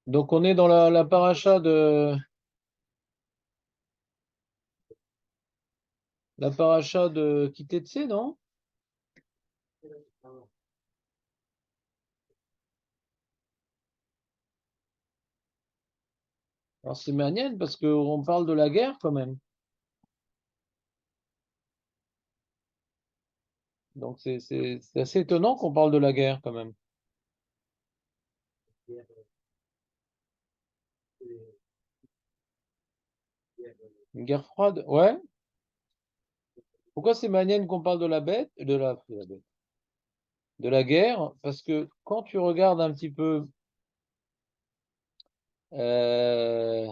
Donc on est dans la paracha de Kitetse, non? Alors c'est manienne parce qu'on parle de la guerre quand même. Donc c'est assez étonnant qu'on parle de la guerre quand même. Une guerre froide, ouais. Pourquoi c'est manienne qu'on parle de la bête, de la guerre? Parce que quand tu regardes un petit peu euh,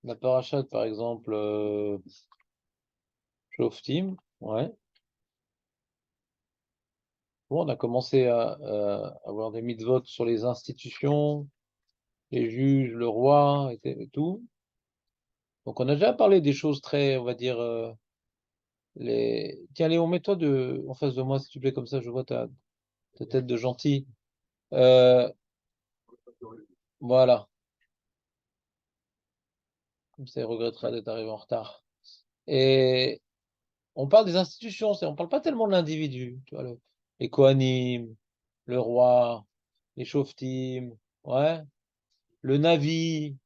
la parachute, par exemple, Shoftim, ouais. Bon, on a commencé à avoir des mitzvot sur les institutions, les juges, le roi et tout. Donc on a déjà parlé des choses très, on va dire, les... Tiens Léon, mets-toi en face de moi, s'il te plaît, comme ça je vois ta tête de gentil. Euh, voilà, comme ça il regrettera d'être arrivé en retard. Et on parle des institutions, on parle pas tellement de l'individu. Tu vois, les Kohanim, le roi, les Shoftim, ouais, le Navi.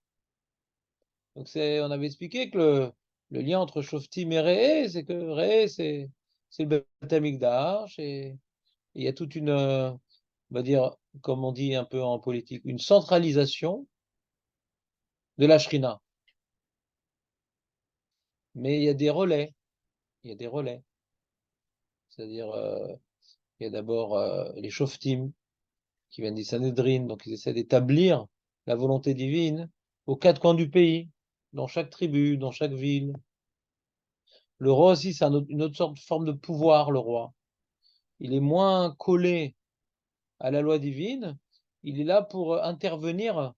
Donc on avait expliqué que le lien entre Shoftim et Réé, c'est que Réé, c'est le Beth Amikdash et il y a toute une, on va dire, comme on dit un peu en politique, une centralisation de la Shrina. Mais il y a des relais, il y a des relais. C'est-à-dire, il y a d'abord les Shoftim qui viennent des Sanhédrin, donc ils essaient d'établir la volonté divine aux quatre coins du pays, dans chaque tribu, dans chaque ville. Le roi aussi, c'est une autre sorte de forme de pouvoir, le roi. Il est moins collé à la loi divine, il est là pour intervenir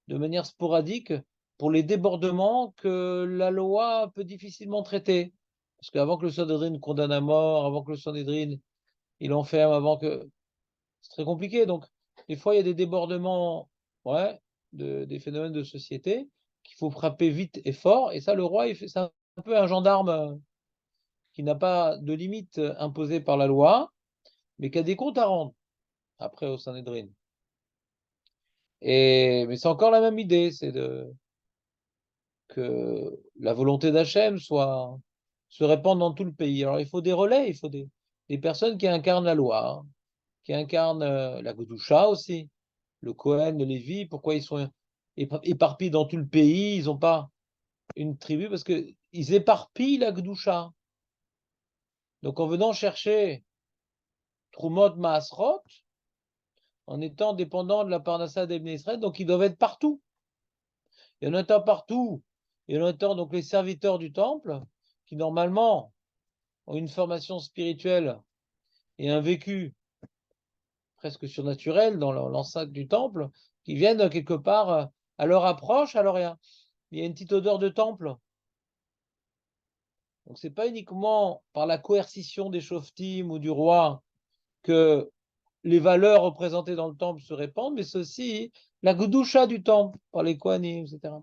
de manière sporadique pour les débordements que la loi peut difficilement traiter. Parce qu'avant que le Sanhédrin condamne à mort, avant que le Sanhédrin il enferme, avant que... C'est très compliqué. Donc, des fois, il y a des débordements, ouais, des phénomènes de société qu'il faut frapper vite et fort. Et ça, le roi, c'est un peu un gendarme qui n'a pas de limite imposée par la loi, mais qui a des comptes à rendre après au Sanhédrin. Mais c'est encore la même idée, c'est que la volonté d'Hachem se répande dans tout le pays. Alors il faut des relais, il faut des personnes qui incarnent la loi, qui incarnent la Gdusha aussi, le Kohen, le Lévi, pourquoi ils sont éparpillés dans tout le pays, ils n'ont pas une tribu, parce qu'ils éparpillent la Gdusha. Donc en venant chercher Trumot Maasrot, en étant dépendant de la Parnassa d'Ebn Israël, donc ils doivent être partout. Il y en a un partout. Il y en a un donc les serviteurs du temple, qui normalement ont une formation spirituelle et un vécu presque surnaturel dans l'enceinte du temple, qui viennent quelque part à leur approche, alors il y a une petite odeur de temple. Donc c'est pas uniquement par la coercition des shoftim ou du roi que les valeurs représentées dans le temple se répandent, mais c'est aussi la gdusha du temple par les kohanim, etc.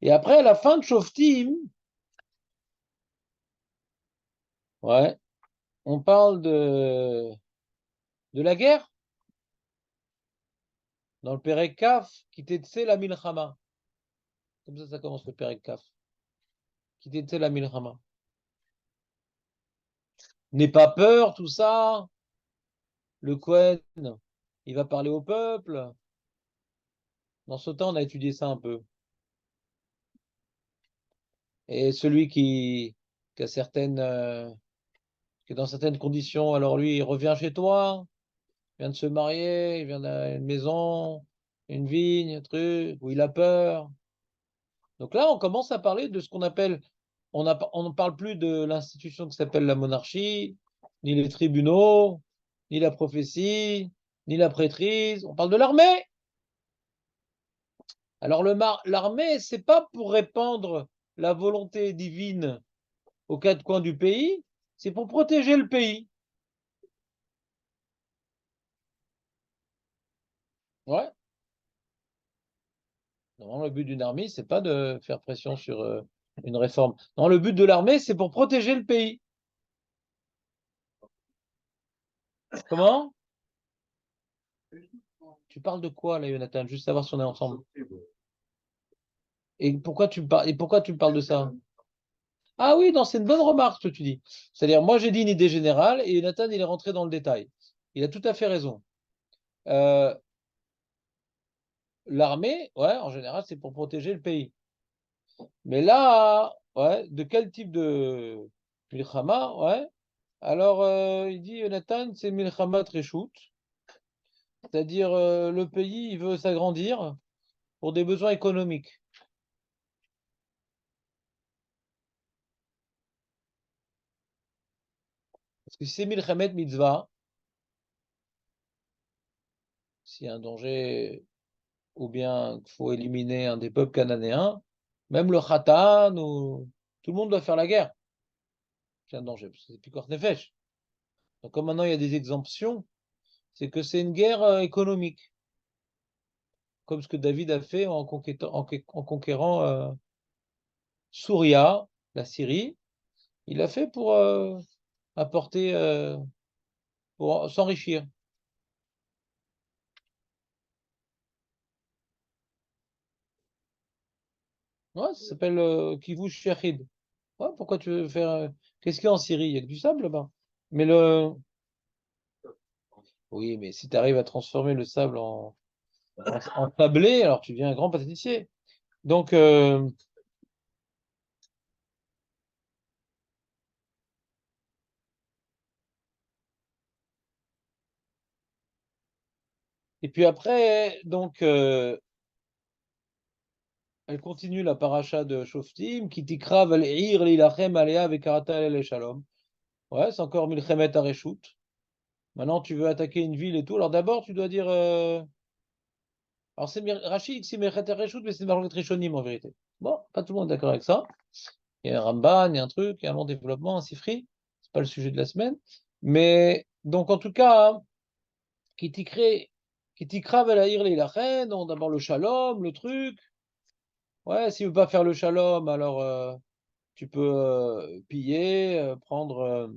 Et après, à la fin de shoftim, ouais, on parle de la guerre dans le Perek Kaf, qui t'était la milchama. Comme ça commence le Perek Kaf. Qui t'était la milchama. N'aie pas peur, tout ça. Le Kohen, il va parler au peuple. Dans ce temps, on a étudié ça un peu. Et celui qui a qui est dans certaines conditions, alors lui, il revient chez toi, il vient de se marier, il vient d'une maison, une vigne, un truc, où il a peur. Donc là, on commence à parler de ce qu'on appelle, on ne parle plus de l'institution qui s'appelle la monarchie, ni les tribunaux, ni la prophétie, ni la prêtrise. On parle de l'armée. Alors l'armée, c'est pas pour répandre la volonté divine aux quatre coins du pays, c'est pour protéger le pays. Ouais. Non, le but d'une armée, c'est pas de faire pression sur une réforme. Non, le but de l'armée, c'est pour protéger le pays. Comment? Tu parles de quoi, là, Jonathan? Juste savoir si on est ensemble. Et pourquoi tu me parles, de ça? Ah oui, non, c'est une bonne remarque, ce que tu dis. C'est-à-dire, moi, j'ai dit une idée générale et Jonathan, il est rentré dans le détail. Il a tout à fait raison. Euh, L'armée, ouais, en général, c'est pour protéger le pays. Mais là, ouais, de quel type de milchama, ouais. Alors, il dit, Jonathan, c'est milchama reshoot, c'est-à-dire le pays, il veut s'agrandir pour des besoins économiques. Parce que si c'est milchemet mitzvah, s'il y a un danger, ou bien qu'il faut éliminer un des peuples cananéens, même le Khatan, ou tout le monde doit faire la guerre. C'est un danger, parce que c'est Pikuach Nefesh. Donc, comme maintenant il y a des exemptions, c'est que c'est une guerre économique, comme ce que David a fait en conquérant Souria, la Syrie. Il l'a fait pour apporter, pour s'enrichir. Ouais, ça s'appelle Kivush Shahid. Ouais, pourquoi tu veux faire. Qu'est-ce qu'il y a en Syrie? Il y a que du sable là-bas. Mais le. Oui, mais si tu arrives à transformer le sable en tablé, alors tu deviens un grand pâtissier. Donc, et puis après, donc, elle continue la paracha de Shoftim, qui tikra val'ir l'ilachem alea vekarata el shalom. Ouais, c'est encore milchemet areshut. Maintenant, tu veux attaquer une ville et tout. Alors d'abord, tu dois dire. Alors, c'est Rachid, c'est milchemet areshut, mais c'est marloquet rishonim en vérité. Bon, pas tout le monde est d'accord avec ça. Il y a un Ramban, il y a un truc, il y a un long développement, un Sifri. C'est pas le sujet de la semaine. Mais, donc, en tout cas, hein, qui t'icrée, qui t'icrave à la la reine, donc d'abord le shalom, le truc. Ouais, s'il veut pas faire le shalom, alors tu peux piller, prendre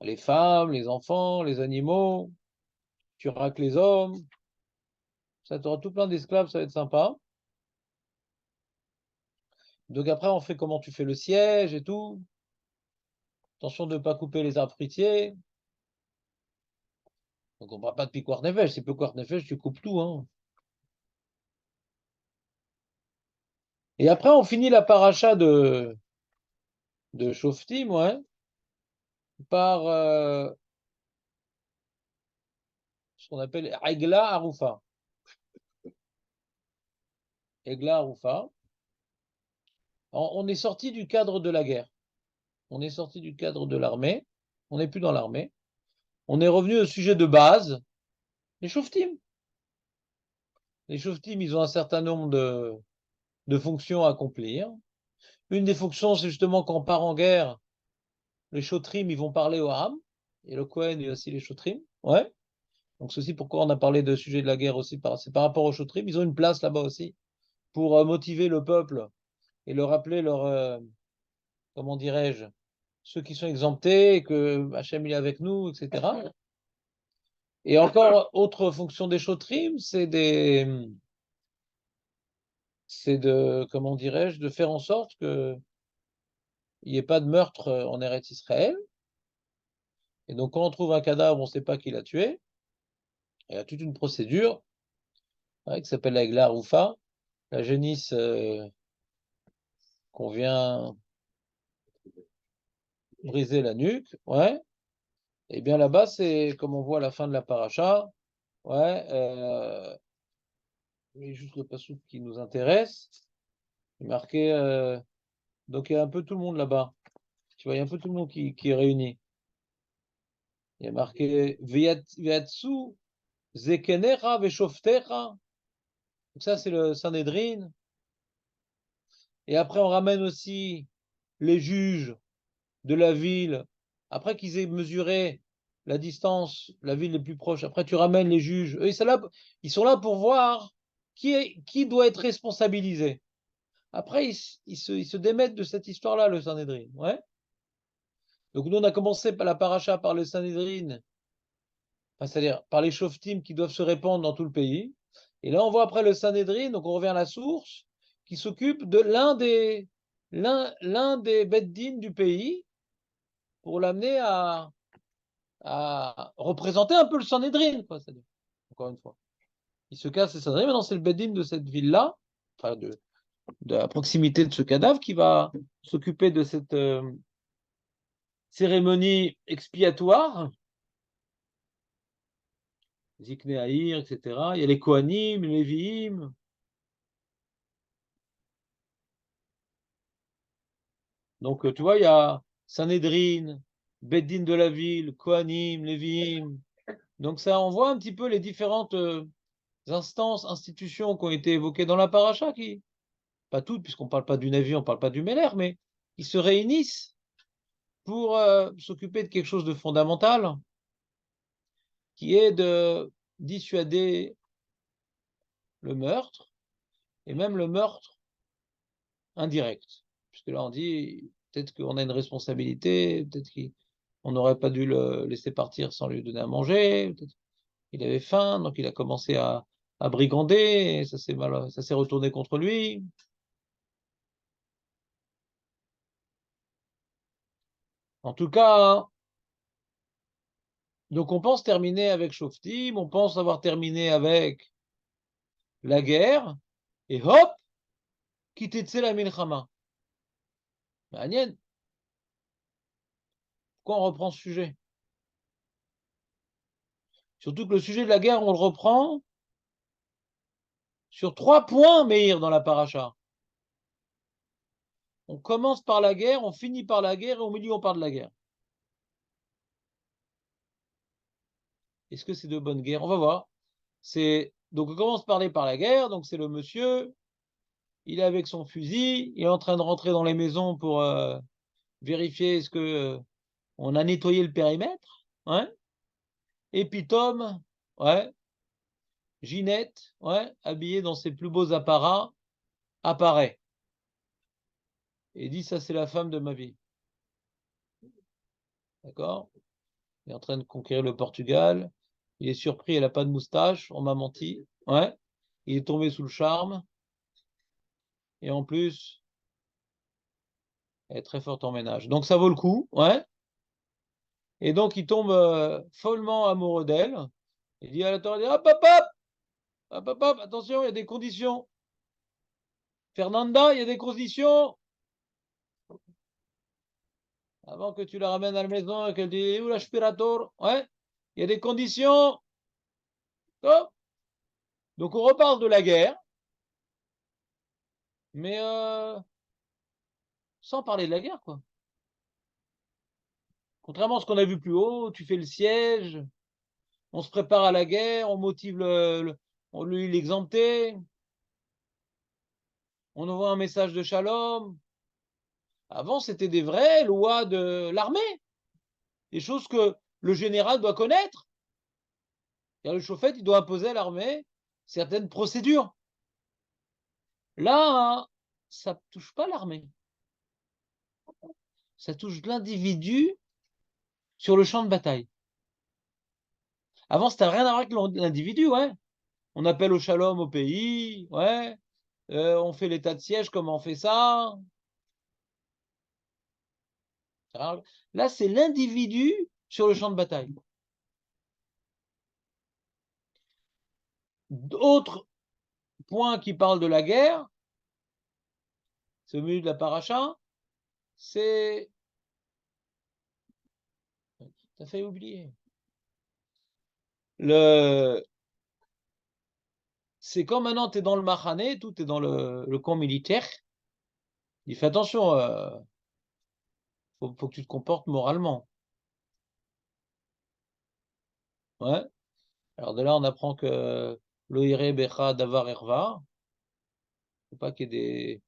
les femmes, les enfants, les animaux, tu raques les hommes, ça t'aura tout plein d'esclaves, ça va être sympa. Donc après, on fait comment tu fais le siège et tout. Attention de ne pas couper les arbres fruitiers. Donc on ne parle pas de piquoir nefesh, c'est piquoir nefesh, tu coupes tout, hein. Et après, on finit la paracha de Shoftim, ouais, par ce qu'on appelle Egla Arufa. Egla Arufa. On est sorti du cadre de la guerre. On est sorti du cadre de l'armée. On n'est plus dans l'armée. On est revenu au sujet de base, les Shoftim. Les Shoftim, ils ont un certain nombre de fonctions à accomplir. Une des fonctions, c'est justement quand on part en guerre, les Shotrim, ils vont parler au Ham. Et le Kohen, et aussi les Shotrim. Ouais. Donc, c'est aussi pourquoi on a parlé de sujet de la guerre aussi. C'est par rapport aux Shotrim. Ils ont une place là-bas aussi pour motiver le peuple et leur rappeler leur, comment dirais-je, ceux qui sont exemptés, que Hachem il est avec nous, etc. Et encore, autre fonction des Shotrim, c'est de, comment dirais-je, de faire en sorte qu'il n'y ait pas de meurtre en Eretz Israël. Et donc, quand on trouve un cadavre, on ne sait pas qui l'a tué. Il y a toute une procédure ouais, qui s'appelle la Egla Roufa, la génisse qu'on vient briser la nuque. Ouais. Et bien là-bas, c'est comme on voit à la fin de la paracha. Ouais. Juste le passouk qui nous intéresse. Il est marqué. Donc il y a un peu tout le monde là-bas. Tu vois, il y a un peu tout le monde qui est réuni. Il y a marqué Viatsu Zekenera Veshoftecha. Donc ça, c'est le Sanhedrin. Et après, on ramène aussi les juges de la ville. Après qu'ils aient mesuré la distance, la ville les plus proche. Après, tu ramènes les juges. Eux, ils sont là pour voir qui doit être responsabilisé? Après, ils se démettent de cette histoire-là, le Sanhédrin. Ouais. Donc nous, on a commencé par la paracha par le Sanhédrin, enfin, c'est-à-dire par les shoftim qui doivent se répandre dans tout le pays. Et là, on voit après le Sanhédrin, donc on revient à la source, qui s'occupe de l'un des beth din du pays pour l'amener à représenter un peu le Sanhédrin, quoi, c'est-à-dire, encore une fois. Il se casse le Sanhédrin, maintenant c'est le beth din de cette ville-là, enfin de la proximité de ce cadavre, qui va s'occuper de cette cérémonie expiatoire, Zikne Haïr, etc. Il y a les Kohanim, les Lévi'im. Donc, tu vois, il y a Sanhédrin, Beth-Din de la ville, Kohanim, Lévi'im. Donc, ça, on voit un petit peu les différentes instances, institutions qui ont été évoquées dans la paracha, pas toutes, puisqu'on ne parle pas du Navi, on ne parle pas du Meler, mais qui se réunissent pour s'occuper de quelque chose de fondamental, qui est de dissuader le meurtre, et même le meurtre indirect. Puisque là, on dit, peut-être qu'on a une responsabilité, peut-être qu'on n'aurait pas dû le laisser partir sans lui donner à manger, peut-être qu'il avait faim, donc il a commencé à brigander, et ça s'est retourné contre lui. En tout cas, donc on pense terminer avec Shoftim, on pense avoir terminé avec la guerre, et hop, Kitetse la milchama. Agnès, pourquoi on reprend ce sujet? Surtout que le sujet de la guerre, on le reprend sur 3 points, Meir, dans la paracha. On commence par la guerre, on finit par la guerre, et au milieu, on parle de la guerre. Est-ce que c'est de bonne guerre? On va voir. Donc, on commence par la guerre, donc c'est le monsieur, il est avec son fusil, il est en train de rentrer dans les maisons pour vérifier est-ce que on a nettoyé le périmètre, ouais. Et puis Tom, ouais, Ginette, ouais, habillée dans ses plus beaux apparats, apparaît et dit ça c'est la femme de ma vie. D'accord? Il est en train de conquérir le Portugal. Il est surpris, elle n'a pas de moustache, on m'a menti. Ouais. Il est tombé sous le charme. Et en plus, elle est très forte en ménage. Donc ça vaut le coup. Ouais. Et donc il tombe follement amoureux d'elle. Il dit à la torre, hop, hop, hop, hop, hop, hop, attention, il y a des conditions. Fernanda, il y a des conditions. Avant que tu la ramènes à la maison et qu'elle dise où l'aspirateur? Ouais. Il y a des conditions. Oh. Donc on reparle de la guerre. Mais sans parler de la guerre, quoi. Contrairement à ce qu'on a vu plus haut, tu fais le siège, on se prépare à la guerre, on motive lui l'exempter, on envoie un message de shalom. Avant, c'était des vraies lois de l'armée, des choses que le général doit connaître. Et le chauffet, il doit imposer à l'armée certaines procédures. Là, ça ne touche pas l'armée. Ça touche l'individu sur le champ de bataille. Avant, ça n'a rien à voir avec l'individu, ouais. On appelle au shalom au pays, ouais. On fait l'état de siège, comment on fait ça? Là, c'est l'individu sur le champ de bataille. Autre point qui parle de la guerre, c'est au milieu de la paracha, c'est... T'as fait oublier. C'est quand maintenant tu es dans le Mahané, tout est dans le camp militaire. Il fait attention, faut que tu te comportes moralement. Ouais. Alors de là, on apprend que Loïre Becha Davar Erva, faut pas qu'il y ait des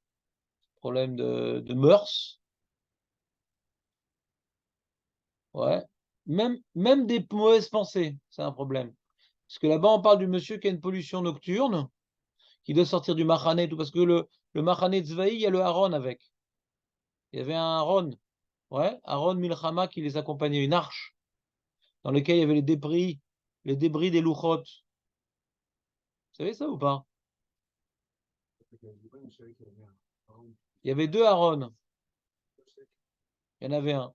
problèmes de mœurs. Ouais. Même des mauvaises pensées, c'est un problème. Parce que là-bas, on parle du monsieur qui a une pollution nocturne, qui doit sortir du Machane et tout, parce que le Machane Tzvaï, il y a le Aaron avec. Il y avait un Aaron, ouais, Aaron Milchama qui les accompagnait, une arche, dans laquelle il y avait les débris des Luchot. Vous savez ça ou pas? Il y avait deux Aaron. Il y en avait un.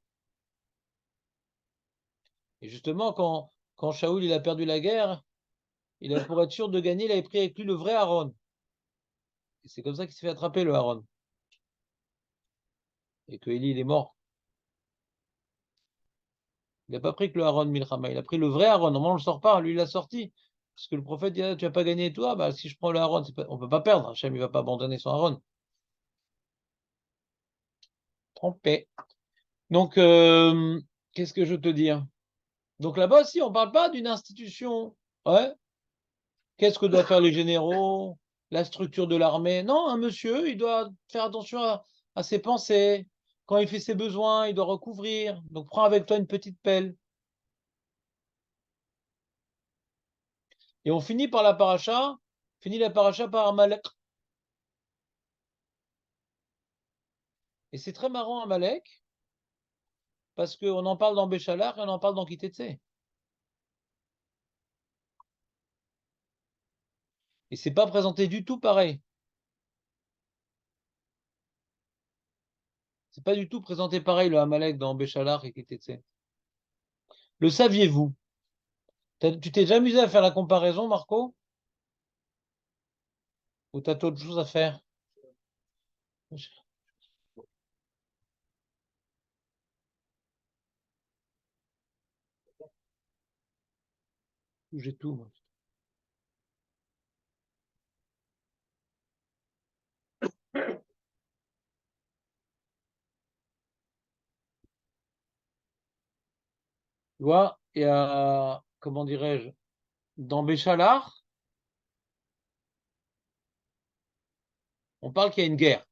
Et justement, quand Shaoul il a perdu la guerre, pour être sûr de gagner, il avait pris avec lui le vrai Aaron. Et c'est comme ça qu'il s'est fait attraper, le Aaron. Et que Élie, il est mort. Il n'a pas pris que le Aaron Milchama, il a pris le vrai Aaron. Normalement, on ne le sort pas, lui, il l'a sorti. Parce que le prophète dit, ah, tu n'as pas gagné toi, bah, si je prends le Aaron, on ne peut pas perdre. Hachem, il ne va pas abandonner son Aaron. Trompé. Donc, qu'est-ce que je te dire? Donc là-bas aussi, on ne parle pas d'une institution. Ouais. Qu'est-ce que doivent faire les généraux? La structure de l'armée? Non, un monsieur, il doit faire attention à ses pensées. Quand il fait ses besoins, il doit recouvrir. Donc prends avec toi une petite pelle. Et on finit par la paracha. Finit la paracha par Amalek. Et c'est très marrant, Amalek, parce qu'on en parle dans Béchalar et on en parle dans Kitetse. Et c'est pas présenté du tout pareil. C'est pas du tout présenté pareil, le Amalek dans Béchalar et Kitetse. Le saviez-vous? Tu t'es déjà amusé à faire la comparaison, Marco? Ou t'as autre chose à faire? J'ai tout, moi. Tu vois, il y a, comment dirais-je, dans Béchalar, on parle qu'il y a une guerre.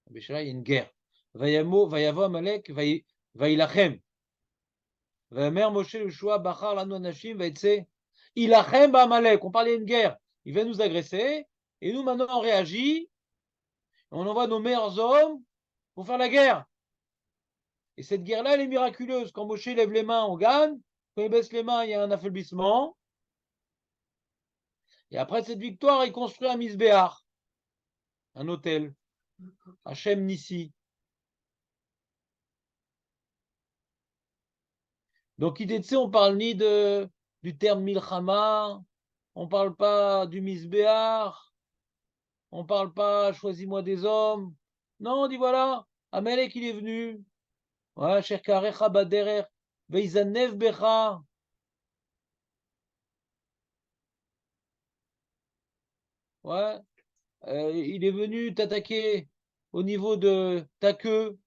Dans Béchalar, il y a une guerre. Vayavo Amalek, Vailachem. Vayamer Moshe Yoshua Bachar Lanu Anashim, Vaitse. Ilachem Amalek. On parlait d'une guerre. Il va nous agresser. Et nous, maintenant, on réagit. On envoie nos meilleurs hommes pour faire la guerre. Et cette guerre-là, elle est miraculeuse. Quand Moshe lève les mains, on gagne. Quand il baisse les mains, il y a un affaiblissement. Et après cette victoire, il construit un misbéar, un hôtel, Hachem Nissi. Donc, ITC, on parle ni du terme Milchama, on parle pas du misbéar, on parle pas choisis-moi des hommes. Non, on dit voilà, Amalek, il est venu. Ouais, Shekarecha Baderer, Veizanev Becha. Ouais, il est venu t'attaquer au niveau de ta queue,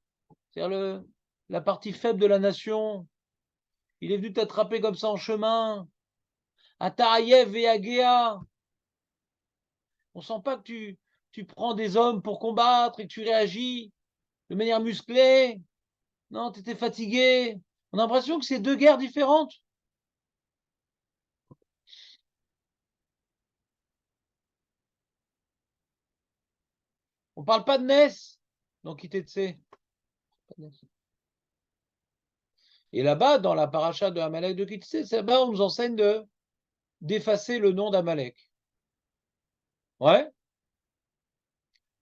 c'est-à-dire la partie faible de la nation. Il est venu t'attraper comme ça en chemin. Atarayev et Agéa. On sent pas que tu prends des hommes pour combattre et que tu réagis de manière musclée. Non, tu étais fatigué. On a l'impression que c'est deux guerres différentes. On parle pas de Ness. Donc, Kitetse. Et là-bas, dans la paracha de Amalek de Kitetse, là-bas, on nous enseigne d'effacer le nom d'Amalek. Ouais.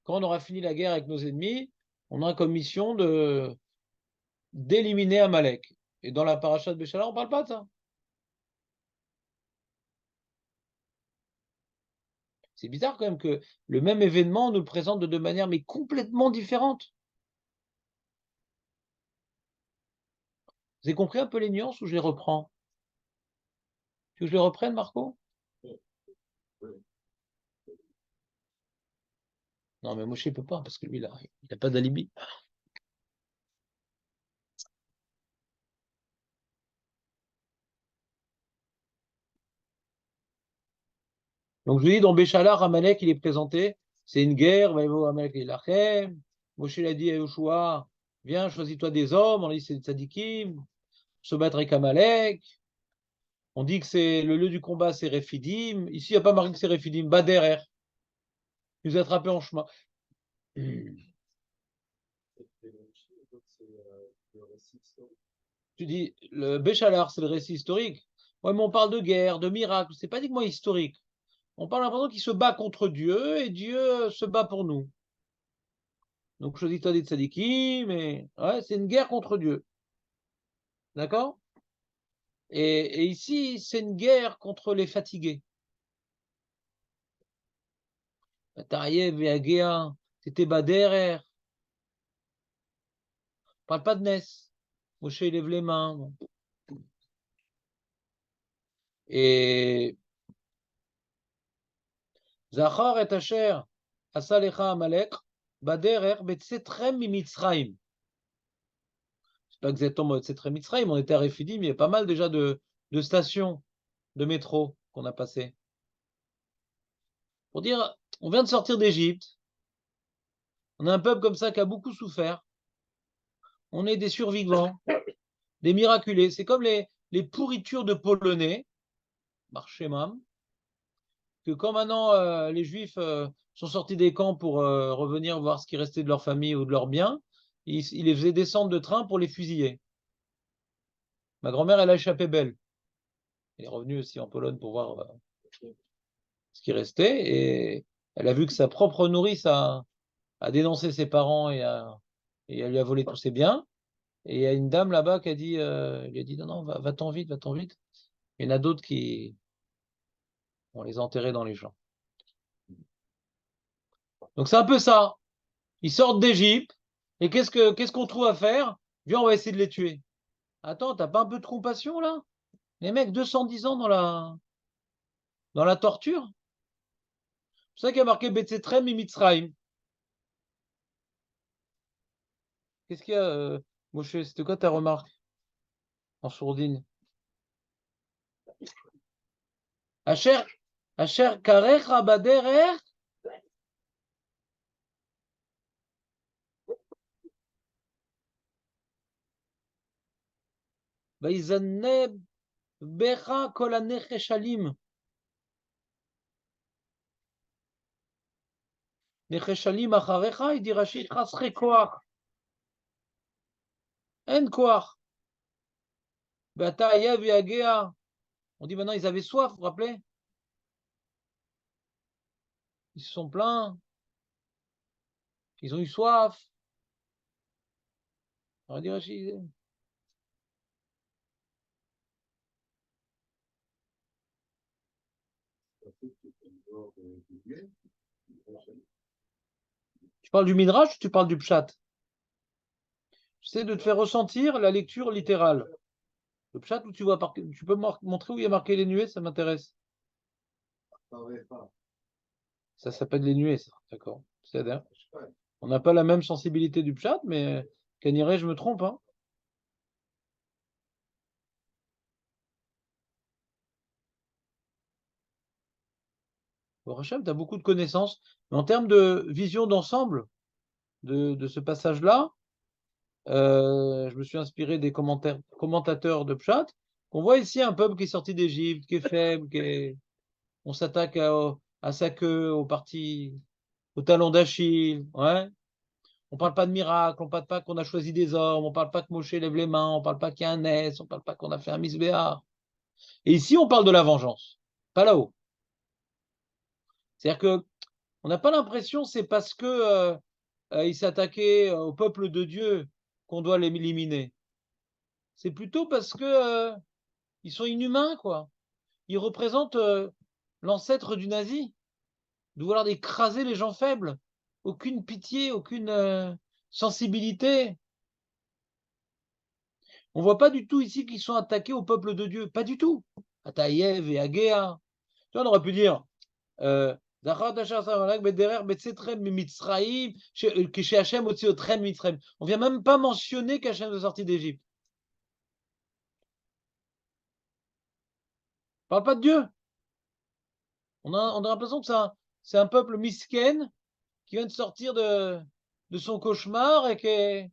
Quand on aura fini la guerre avec nos ennemis, on aura comme mission d'éliminer Amalek. Et dans la paracha de Béchala, on ne parle pas de ça. C'est bizarre quand même que le même événement nous le présente de deux manières, mais complètement différentes. Vous avez compris un peu les nuances ou je les reprends? Tu veux que je les reprenne, Marco? Non, mais Moshe ne peut pas, parce que lui, il n'a pas d'alibi. Donc, je vous dis, dans Béchalar, Amalek, il est présenté. C'est une guerre. Amalek et Lachem. Moshe l'a dit à Yoshua, viens, choisis-toi des hommes. On dit, c'est des tzadikim. Se battre avec Amalek. On dit que c'est le lieu du combat, c'est Rephidim. Ici, il n'y a pas marqué que c'est Rephidim. Baderer. Il nous a attrapés en chemin. Tu dis, le Béchalar, c'est le récit historique. Ouais, mais on parle de guerre, de miracle. C'est pas uniquement historique. On parle d'un qu'il se bat contre Dieu et Dieu se bat pour nous. Donc, je dis toi des tzadikim, mais ouais, c'est une guerre contre Dieu. D'accord? Et ici, c'est une guerre contre les fatigués. T'arrives et Agéa, t'étais baderer. Parle pas de Nes. Moshe, il lève les mains. Et Zachar et Asher, Asalecha Amalek, Baderer, Betsetrem Mimitzraim. C'est pas exactement Betsetrem Mitzraim, on était à Refidim, mais il y a pas mal déjà de stations de métro qu'on a passées. Pour dire, on vient de sortir d'Égypte, on a un peuple comme ça qui a beaucoup souffert, on est des survivants, des miraculés, c'est comme les pourritures de Polonais, Marchemam, que quand maintenant les Juifs sont sortis des camps pour revenir voir ce qui restait de leur famille ou de leurs biens, ils les faisaient descendre de train pour les fusiller. Ma grand-mère, elle a échappé belle. Elle est revenue aussi en Pologne pour voir ce qui restait, et elle a vu que sa propre nourrice a dénoncé ses parents et elle lui a volé tous ses biens. Et il y a une dame là-bas qui a dit, lui a dit non, non, va-t'en vite, va-t'en vite. Il y en a d'autres qui vont les enterrer dans les champs. Donc c'est un peu ça. Ils sortent d'Égypte, et qu'est-ce qu'on trouve à faire? Viens, on va essayer de les tuer. Attends, t'as pas un peu de compassion là? Les mecs, 210 ans dans la torture. C'est ça qui a marqué Betsetrem et Mitzrayim. Qu'est-ce qu'il y a, Moshe? C'était quoi ta remarque en sourdine? Asher, Asher Karecha Baderer. Vaizaneb Becha Kol HaNecheshalim. Necheshalim Acharecha, il dit Rachid, Chasre Koach. En Koach. Bata Yev Yagea. On dit maintenant, ils avaient soif, vous vous rappelez? Ils se sont plaints. Ils ont eu soif. On dit Rachid. Tu parles du Midrash ou tu parles du Pshat? J'essaie de te faire ressentir la lecture littérale. Le Pshat, où tu vois, tu peux montrer où il y a marqué les nuées, ça m'intéresse. Ça s'appelle les nuées, ça. D'accord. C'est-à-dire, on n'a pas la même sensibilité du Pshat, mais Kaniré, je me trompe, hein. Au Hachem, tu as beaucoup de connaissances, mais en termes de vision d'ensemble de ce passage-là, je me suis inspiré des commentateurs de Pshat. On voit ici un peuple qui est sorti d'Égypte, qui est faible, on s'attaque à sa queue, au talon d'Achille. Ouais. On parle pas de miracle, on parle pas qu'on a choisi des hommes, on parle pas que Moshe lève les mains, on parle pas qu'il y a un S, on parle pas qu'on a fait un misbéar. Et ici, on parle de la vengeance, pas là-haut. C'est-à-dire que on n'a pas l'impression c'est parce que il s'attaquait au peuple de Dieu qu'on doit l'éliminer. C'est plutôt parce que ils sont inhumains, quoi. Ils représentent l'ancêtre du nazi, de vouloir écraser les gens faibles. Aucune pitié, aucune sensibilité. On voit pas du tout ici qu'ils sont attaqués au peuple de Dieu. Pas du tout. À Taïev et à Géa. Tu vois, on aurait pu dire on vient même pas mentionner qu'Hachem est sorti d'Égypte. On parle pas de Dieu. On a l'impression que c'est un peuple misken qui vient de sortir de son cauchemar et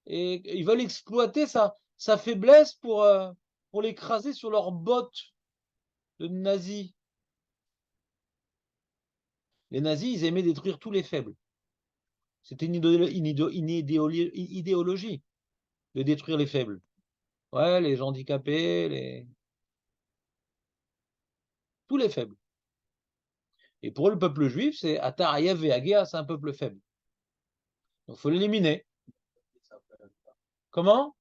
ils veulent exploiter sa faiblesse pour l'écraser sur leurs bottes de nazis. Les nazis, ils aimaient détruire tous les faibles. C'était une idéologie de détruire les faibles. Ouais, les handicapés, tous les faibles. Et pour le peuple juif, c'est Atar Hayev et Agea, c'est un peuple faible. Donc il faut l'éliminer. Comment?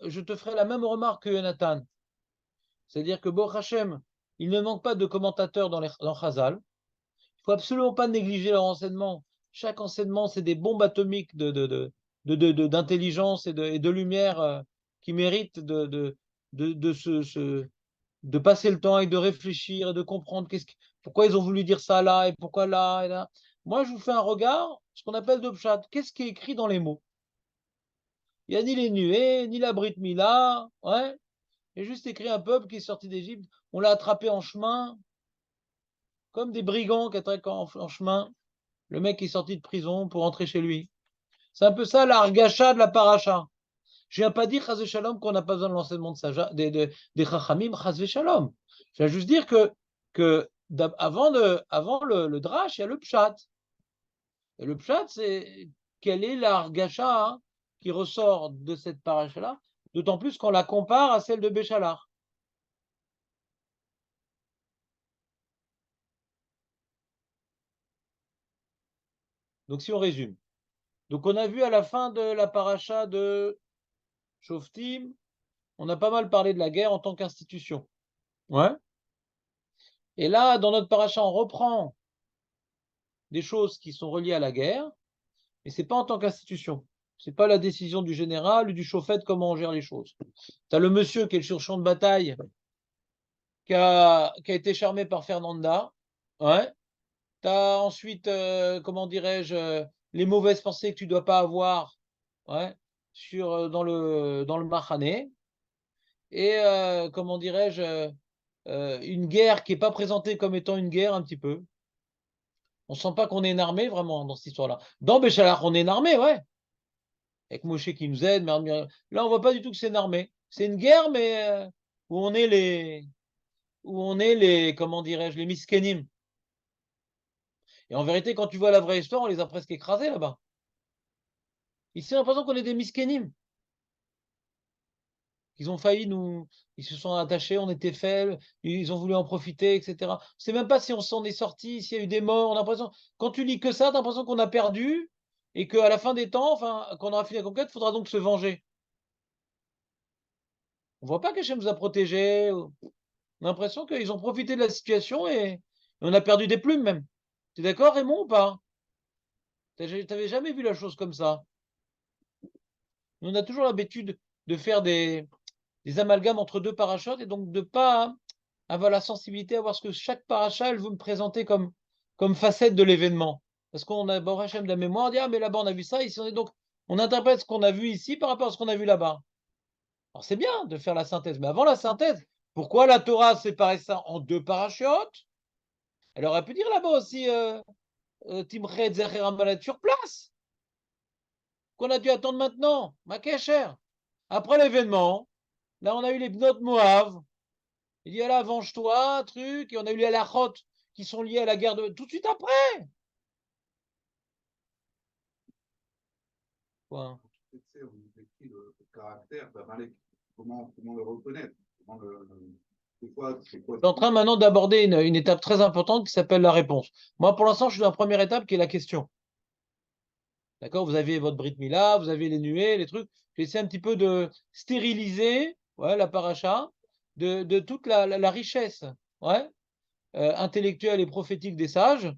Je te ferai la même remarque que Jonathan. C'est-à-dire que Baruch Hashem, il ne manque pas de commentateurs dans Chazal. Il ne faut absolument pas négliger leur enseignement. Chaque enseignement, c'est des bombes atomiques d'intelligence et de lumière qui méritent de passer le temps et de réfléchir et de comprendre pourquoi ils ont voulu dire ça là et pourquoi là et là. Moi, je vous fais un regard, ce qu'on appelle de pshat. Qu'est-ce qui est écrit dans les mots? Il n'y a ni les nuées, ni la Brit Mila. Ouais. Il y a juste écrit un peuple qui est sorti d'Égypte. On l'a attrapé en chemin, comme des brigands qui attrapent en chemin. Le mec qui est sorti de prison pour rentrer chez lui. C'est un peu ça l'argacha de la paracha. Je ne viens pas dire, Chaz Shalom, qu'on n'a pas besoin de l'enseignement des Chachamim, Chaz Shalom. Je viens juste dire que avant le drash, il y a le pshat. Et le pshat, c'est quelle est l'argacha qui ressort de cette paracha-là, d'autant plus qu'on la compare à celle de Béchalar. Donc si on résume. Donc on a vu à la fin de la paracha de Shoftim, on a pas mal parlé de la guerre en tant qu'institution. Ouais. Et là, dans notre paracha, on reprend des choses qui sont reliées à la guerre, mais c'est pas en tant qu'institution. C'est pas la décision du général ou du chauffette comment on gère les choses. Tu as le monsieur qui est sur le champ de bataille, qui a été charmé par Fernanda. Ouais. Tu as ensuite, comment dirais-je, les mauvaises pensées que tu dois pas avoir, ouais, dans le Mahané. Et, comment dirais-je, une guerre qui n'est pas présentée comme étant une guerre un petit peu. On sent pas qu'on est une armée vraiment dans cette histoire-là. Dans Béchalach, on est une armée, ouais. Avec Moshe qui nous aide. Là, on voit pas du tout que c'est une armée. C'est une guerre, mais où on est les, comment dirais-je, les miskenim. Et en vérité, quand tu vois la vraie histoire, on les a presque écrasés là-bas. Ici, on a l'impression qu'on est des miskenim. Ils ont failli ils se sont attachés, on était faibles, ils ont voulu en profiter, etc. On sait même pas si on s'en est sorti, s'il y a eu des morts. On a l'impression, quand tu lis que ça, tu as l'impression qu'on a perdu et qu'à la fin des temps, enfin, quand on aura fini la conquête, il faudra donc se venger. On voit pas qu'Hachem nous a protégés. On a l'impression qu'ils ont profité de la situation et on a perdu des plumes même. Tu es d'accord, Raymond, ou pas? T'avais jamais vu la chose comme ça. On a toujours l'habitude de faire des amalgames entre deux parachutes et donc de pas avoir la sensibilité à voir ce que chaque paracha, elle veut me présenter comme facette de l'événement. Parce qu'on a Baruch Hashem de la mémoire, on dit, ah, mais là-bas, on a vu ça, ici, donc, on interprète ce qu'on a vu ici par rapport à ce qu'on a vu là-bas. Alors, c'est bien de faire la synthèse, mais avant la synthèse, pourquoi la Torah a séparé ça en deux parachutes? Elle aurait pu dire là-bas aussi, Timchet Zecher Amalet sur place, qu'on a dû attendre maintenant, ma cher. Après l'événement, là, on a eu les Bnot Moav. Il dit, là, venge-toi, truc, et on a eu les halachot qui sont liés à la guerre tout de suite après. Quoi? On le caractère d'Amalek. Comment le reconnaître? Je suis en train maintenant d'aborder une étape très importante qui s'appelle la réponse. Moi, pour l'instant, je suis dans la première étape qui est la question. D'accord? Vous avez votre Brit Mila, vous avez les nuées, les trucs. J'essaie un petit peu de stériliser, ouais, la paracha de toute la richesse, ouais, intellectuelle et prophétique des sages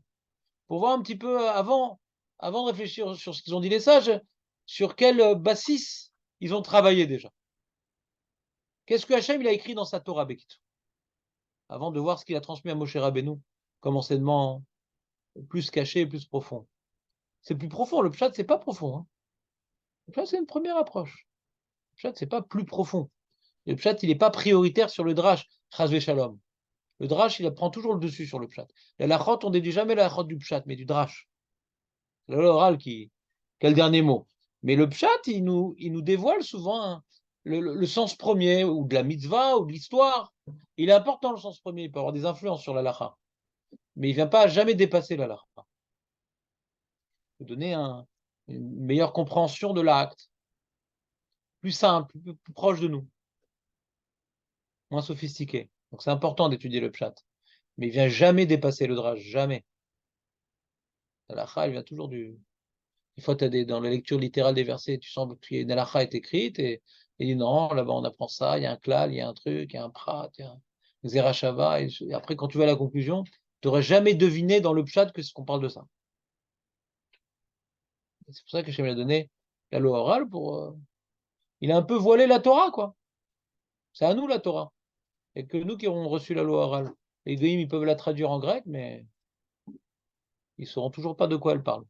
pour voir un petit peu avant de réfléchir sur ce qu'ils ont dit les sages, sur quel basis ils ont travaillé déjà. Qu'est-ce que Hachem il a écrit dans sa Torah, Bekit, avant de voir ce qu'il a transmis à Moshe Rabbeinu comme enseignement plus caché et plus profond. C'est plus profond, le pshat, c'est pas profond. Hein. Le pshat, c'est une première approche. Le pshat, c'est pas plus profond. Le pshat, il n'est pas prioritaire sur le drash, chas shalom. Le drash, il prend toujours le dessus sur le pshat. La lachot, on ne dit jamais la lachot du pshat, mais du drash. C'est l'oral qui a le dernier mot. Mais le pshat, il nous dévoile souvent le sens premier, ou de la mitzvah, ou de l'histoire. Il est important le sens premier, il peut avoir des influences sur la lacha. mais il ne vient pas à jamais dépasser la halakha. Il peut donner une meilleure compréhension de l'acte, plus simple, plus proche de nous, moins sophistiqué. Donc c'est important d'étudier le pshat. Mais il ne vient jamais dépasser le drash, jamais. La halakha, elle vient toujours du. Des fois, dans la lecture littérale des versets, tu sens qu'une halakha est écrite et non, là-bas on apprend ça, il y a un klal, il y a un truc, il y a un prat, il y a un zerachava. Et après, quand tu vas à la conclusion, tu n'aurais jamais deviné dans le pshat que ce qu'on parle de ça. C'est pour ça que Hachem a donné la loi orale pour. Il a un peu voilé la Torah, quoi. C'est à nous la Torah. Et que nous qui aurons reçu la loi orale. Les goïms, ils peuvent la traduire en grec, mais ils ne sauront toujours pas de quoi elle parle.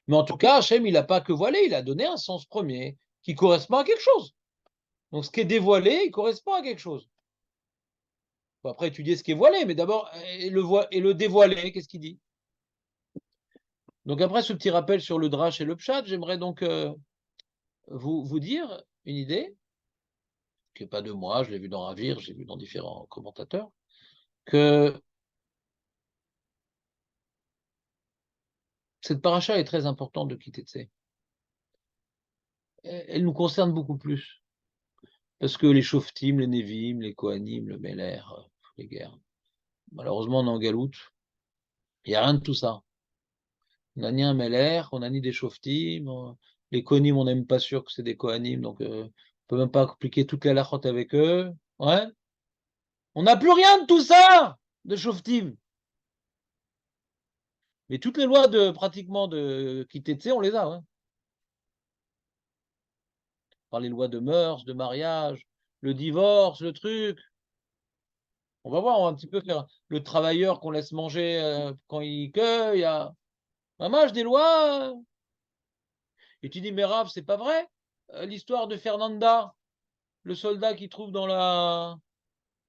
Mais en tout cas, Hachem, il n'a pas que voilé, il a donné un sens premier qui correspond à quelque chose. Donc ce qui est dévoilé, il correspond à quelque chose. Faut après étudier ce qui est voilé, mais d'abord, et le dévoilé, qu'est-ce qu'il dit? Donc après ce petit rappel sur le drash et le pshat, j'aimerais donc vous dire une idée, qui n'est pas de moi, je l'ai vu dans Ravir, j'ai vu dans différents commentateurs, que cette paracha est très importante de Kitetsé. Elle nous concerne beaucoup plus. Parce que les Shoftim, les Nevim, les Kohanim, le Meler, les guerres, malheureusement, on est en galoute. Il n'y a rien de tout ça. On n'a ni un Meler, on n'a ni des Shoftim. Les Kohanim, on n'est même pas sûr que c'est des Kohanim, donc on ne peut même pas appliquer toutes les halachot avec eux. Ouais. On n'a plus rien de tout ça, de Shoftim. Mais toutes les lois pratiquement de Kitetse, on les a. Ouais. Par les lois de mœurs, de mariage, le divorce, le truc. On va voir, on va un petit peu faire le travailleur qu'on laisse manger quand il cueille. Il y a des lois. Et tu dis, mais Rav, c'est pas vrai. L'histoire de Fernanda, le soldat qui trouve dans la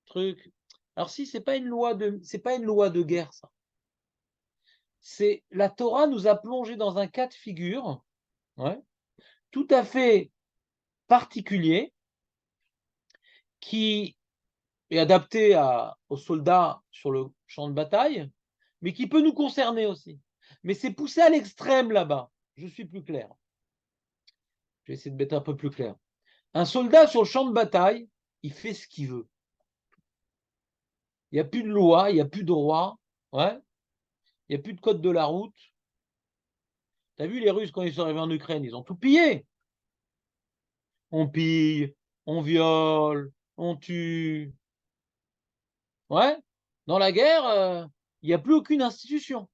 truc. Alors si, c'est pas une loi de guerre, ça. C'est la Torah nous a plongé dans un cas de figure, ouais, tout à fait particulier, qui est adapté aux soldats sur le champ de bataille, mais qui peut nous concerner aussi. Mais c'est poussé à l'extrême là-bas. Je suis plus clair. Je vais essayer de mettre un peu plus clair. Un soldat sur le champ de bataille, il fait ce qu'il veut. Il n'y a plus de loi, il n'y a plus de roi, ouais. Il n'y a plus de code de la route. Tu as vu les Russes quand ils sont arrivés en Ukraine, ils ont tout pillé. On pille, on viole, on tue. Ouais. Dans la guerre, il n'y a plus aucune institution.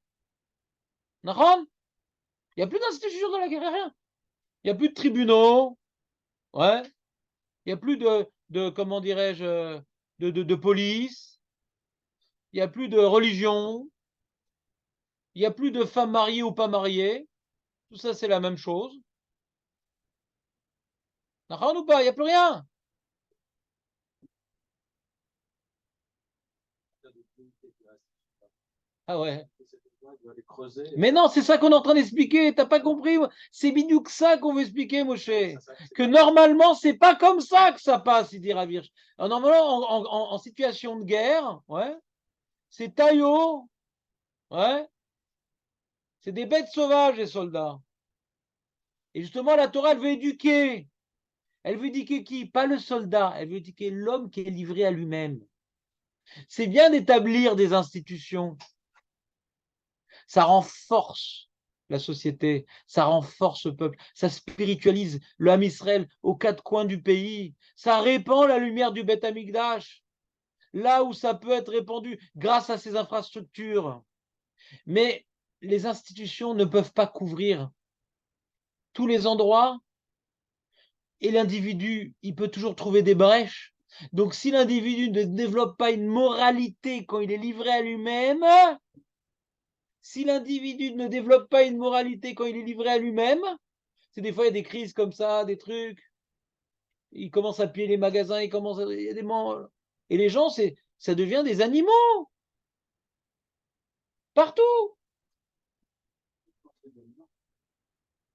Il n'y a plus d'institution dans la guerre, rien. Il n'y a plus de tribunaux. Ouais. Il n'y a plus comment dirais-je, de police. Il n'y a plus de religion. Il n'y a plus de femmes mariées ou pas mariées. Tout ça, c'est la même chose. Ou pas, il n'y a plus rien. Ah ouais. Mais non, c'est ça qu'on est en train d'expliquer. T'as pas compris? C'est que ça qu'on veut expliquer, Moshe. Que normalement, c'est pas comme ça que ça passe, il dit Ravirch. Normalement, en situation de guerre, ouais, c'est taillot, ouais, c'est des bêtes sauvages, les soldats. Et justement, la Torah, elle veut éduquer. Elle veut éduquer qui? Pas le soldat, elle veut éduquer l'homme qui est livré à lui-même. C'est bien d'établir des institutions. Ça renforce la société, ça renforce le peuple, ça spiritualise le Ham Israël aux quatre coins du pays, ça répand la lumière du Beth Amikdash, là où ça peut être répandu grâce à ces infrastructures. Mais les institutions ne peuvent pas couvrir tous les endroits et l'individu, il peut toujours trouver des brèches. Donc si l'individu ne développe pas une moralité quand il est livré à lui-même, si l'individu ne développe pas une moralité quand il est livré à lui-même, c'est des fois il y a des crises comme ça, des trucs, il commence à piller les magasins, il y a des et les gens, ça devient des animaux partout.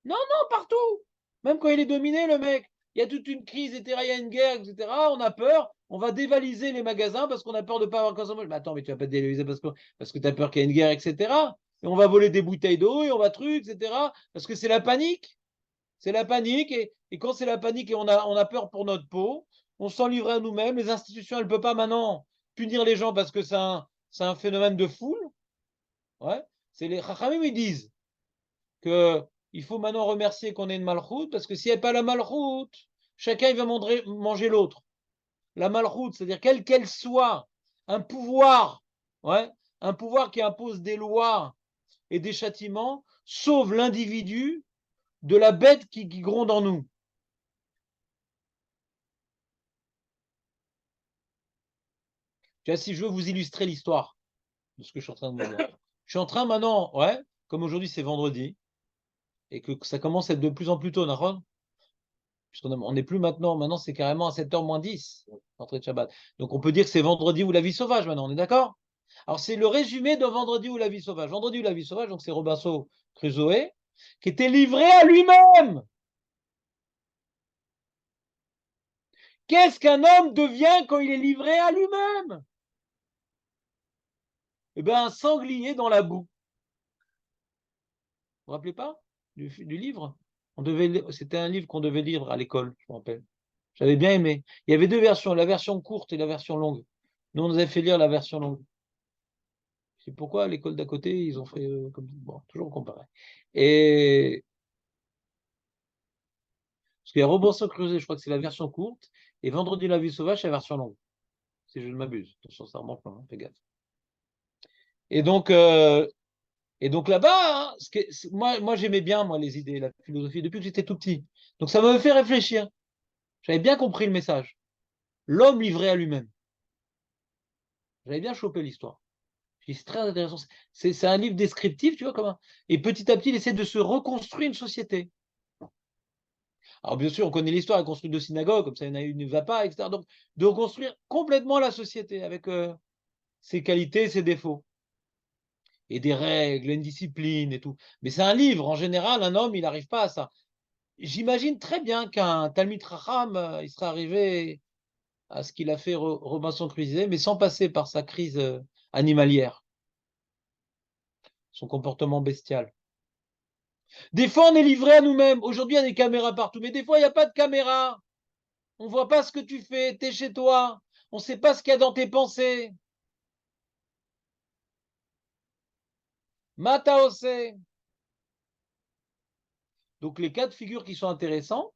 Non, non, partout. Même quand il est dominé, le mec. il y a toute une crise, etc., il y a une guerre, etc., on a peur, on va dévaliser les magasins parce qu'on a peur de ne pas avoir consommé. Mais attends, mais tu vas pas dévaliser parce que tu as peur qu'il y ait une guerre, etc. Et on va voler des bouteilles d'eau et on va truc, etc. Parce que c'est la panique. C'est la panique. Et quand c'est la panique et on a peur pour notre peau, on s'en livre à nous-mêmes. Les institutions, elles ne peuvent pas maintenant punir les gens parce que c'est un phénomène de foule. Ouais. C'est les Chachamim, ils disent qu'il faut maintenant remercier qu'on ait une malchoute, parce que s'il n'y a pas la malchoute, chacun il va manger l'autre. La malchoute, c'est-à-dire quelle qu'elle soit, un pouvoir, ouais, un pouvoir qui impose des lois et des châtiments, sauve l'individu de la bête qui gronde en nous. Tu vois, si je veux vous illustrer l'histoire de ce que je suis en train de vous dire. Je suis en train maintenant, ouais, comme aujourd'hui c'est vendredi, et que ça commence à être de plus en plus tôt, Nahon, puisqu'on n'est plus maintenant c'est carrément à 7h moins 10, l'entrée de Shabbat. Donc on peut dire que c'est vendredi ou la vie sauvage maintenant, on est d'accord? Alors c'est le résumé de vendredi ou la vie sauvage. Vendredi ou la vie sauvage, donc c'est Robinson Crusoe, qui était livré à lui-même. Qu'est-ce qu'un homme devient quand il est livré à lui-même? Eh bien, un sanglier dans la boue. Vous vous rappelez pas du livre? C'était un livre qu'on devait lire à l'école, je me rappelle. J'avais bien aimé. Il y avait deux versions, la version courte et la version longue. Nous, on nous avait fait lire la version longue. C'est pourquoi à l'école d'à côté, ils ont fait comme bon, toujours comparé. Et parce qu'il y a Robinson Crusoe, je crois que c'est la version courte, et Vendredi la vie sauvage, c'est la version longue. Si je ne m'abuse. Attention, ça remonte, hein, fais gaffe. Et donc, là-bas, hein, moi j'aimais bien moi les idées, la philosophie depuis que j'étais tout petit. Donc ça m'avait fait réfléchir. J'avais bien compris le message. L'homme livré à lui-même. J'avais bien chopé l'histoire. C'est très intéressant. C'est un livre descriptif, tu vois, et petit à petit, il essaie de se reconstruire une société. Alors, bien sûr, on connaît l'histoire, il construit deux synagogues, comme ça, il y en a une ne va pas, etc. Donc, de reconstruire complètement la société avec ses qualités, ses défauts. Et des règles, une discipline et tout. Mais c'est un livre, en général, un homme, il n'arrive pas à ça. J'imagine très bien qu'un Talmid Racham, il serait arrivé à ce qu'il a fait Robinson Crusoe, mais sans passer par sa crise animalière, son comportement bestial. Des fois, on est livré à nous-mêmes. Aujourd'hui, il y a des caméras partout, mais des fois, il n'y a pas de caméra. On ne voit pas ce que tu fais. Tu es chez toi. On ne sait pas ce qu'il y a dans tes pensées. Mataose. Donc, les cas de figure qui sont intéressants,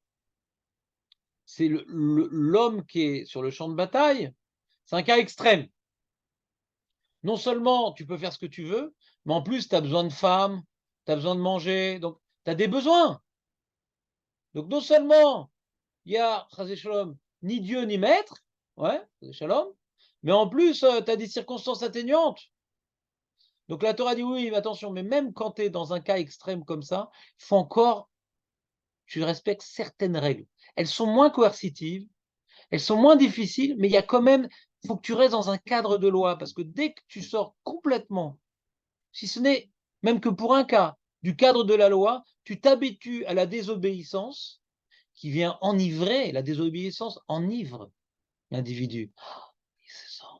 c'est l'homme qui est sur le champ de bataille. C'est un cas extrême. Non seulement tu peux faire ce que tu veux, mais en plus, tu as besoin de femmes, tu as besoin de manger. Donc, tu as des besoins. Donc, non seulement il y a, Shalom, ni Dieu ni maître, ouais, Shalom, mais en plus, tu as des circonstances atténuantes. Donc la Torah dit oui, mais attention, mais même quand tu es dans un cas extrême comme ça, il faut encore, tu respectes certaines règles. Elles sont moins coercitives, elles sont moins difficiles, mais il y a quand même, il faut que tu restes dans un cadre de loi, parce que dès que tu sors complètement, si ce n'est même que pour un cas, du cadre de la loi, tu t'habitues à la désobéissance qui vient enivrer, la désobéissance enivre l'individu. On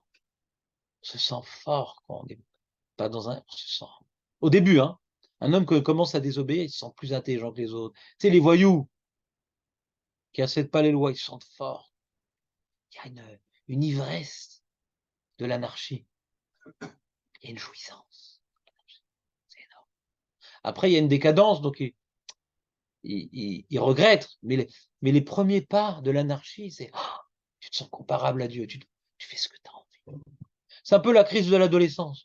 se sent fort quand on n'est pas dans un. On se sent. Au début, hein, un homme qui commence à désobéir, il se sent plus intelligent que les autres. Tu sais, les voyous qui n'acceptent pas les lois, ils se sentent forts. Il y a une ivresse de l'anarchie. Il y a une jouissance. C'est énorme. Après, il y a une décadence, donc il regrette. Mais les premiers pas de l'anarchie, c'est tu te sens comparable à Dieu, tu fais ce que tu as envie. C'est un peu la crise de l'adolescence,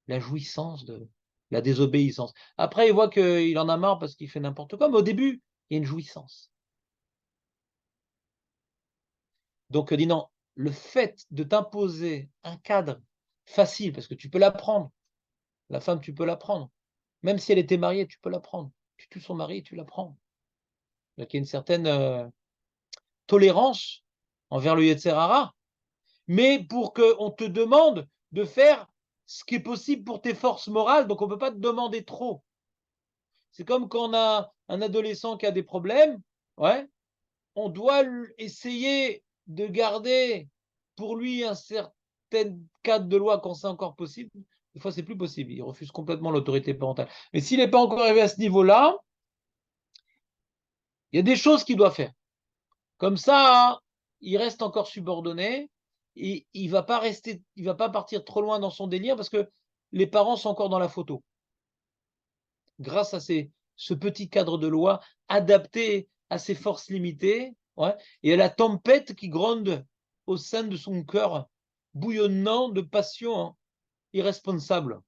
la jouissance de la désobéissance. Après, il voit qu'il en a marre parce qu'il fait n'importe quoi, mais au début, il y a une jouissance. Donc, dit non, le fait de t'imposer un cadre facile, parce que tu peux l'apprendre, la femme, tu peux l'apprendre, même si elle était mariée, tu peux l'apprendre. Tu tues son mari, tu l'apprends. Donc, il y a une certaine tolérance envers le Yetzer Hara, mais pour qu'on te demande de faire ce qui est possible pour tes forces morales, donc on ne peut pas te demander trop. C'est comme quand on a un adolescent qui a des problèmes, ouais, on doit essayer de garder pour lui un certain cadre de loi quand c'est encore possible. Des fois, c'est plus possible. Il refuse complètement l'autorité parentale. Mais s'il n'est pas encore arrivé à ce niveau-là, il y a des choses qu'il doit faire. Comme ça, il reste encore subordonné. Et il va pas partir trop loin dans son délire parce que les parents sont encore dans la photo. Grâce à ce petit cadre de loi adapté à ses forces limitées, ouais, et à la tempête qui gronde au sein de son cœur, bouillonnant de passion irresponsable.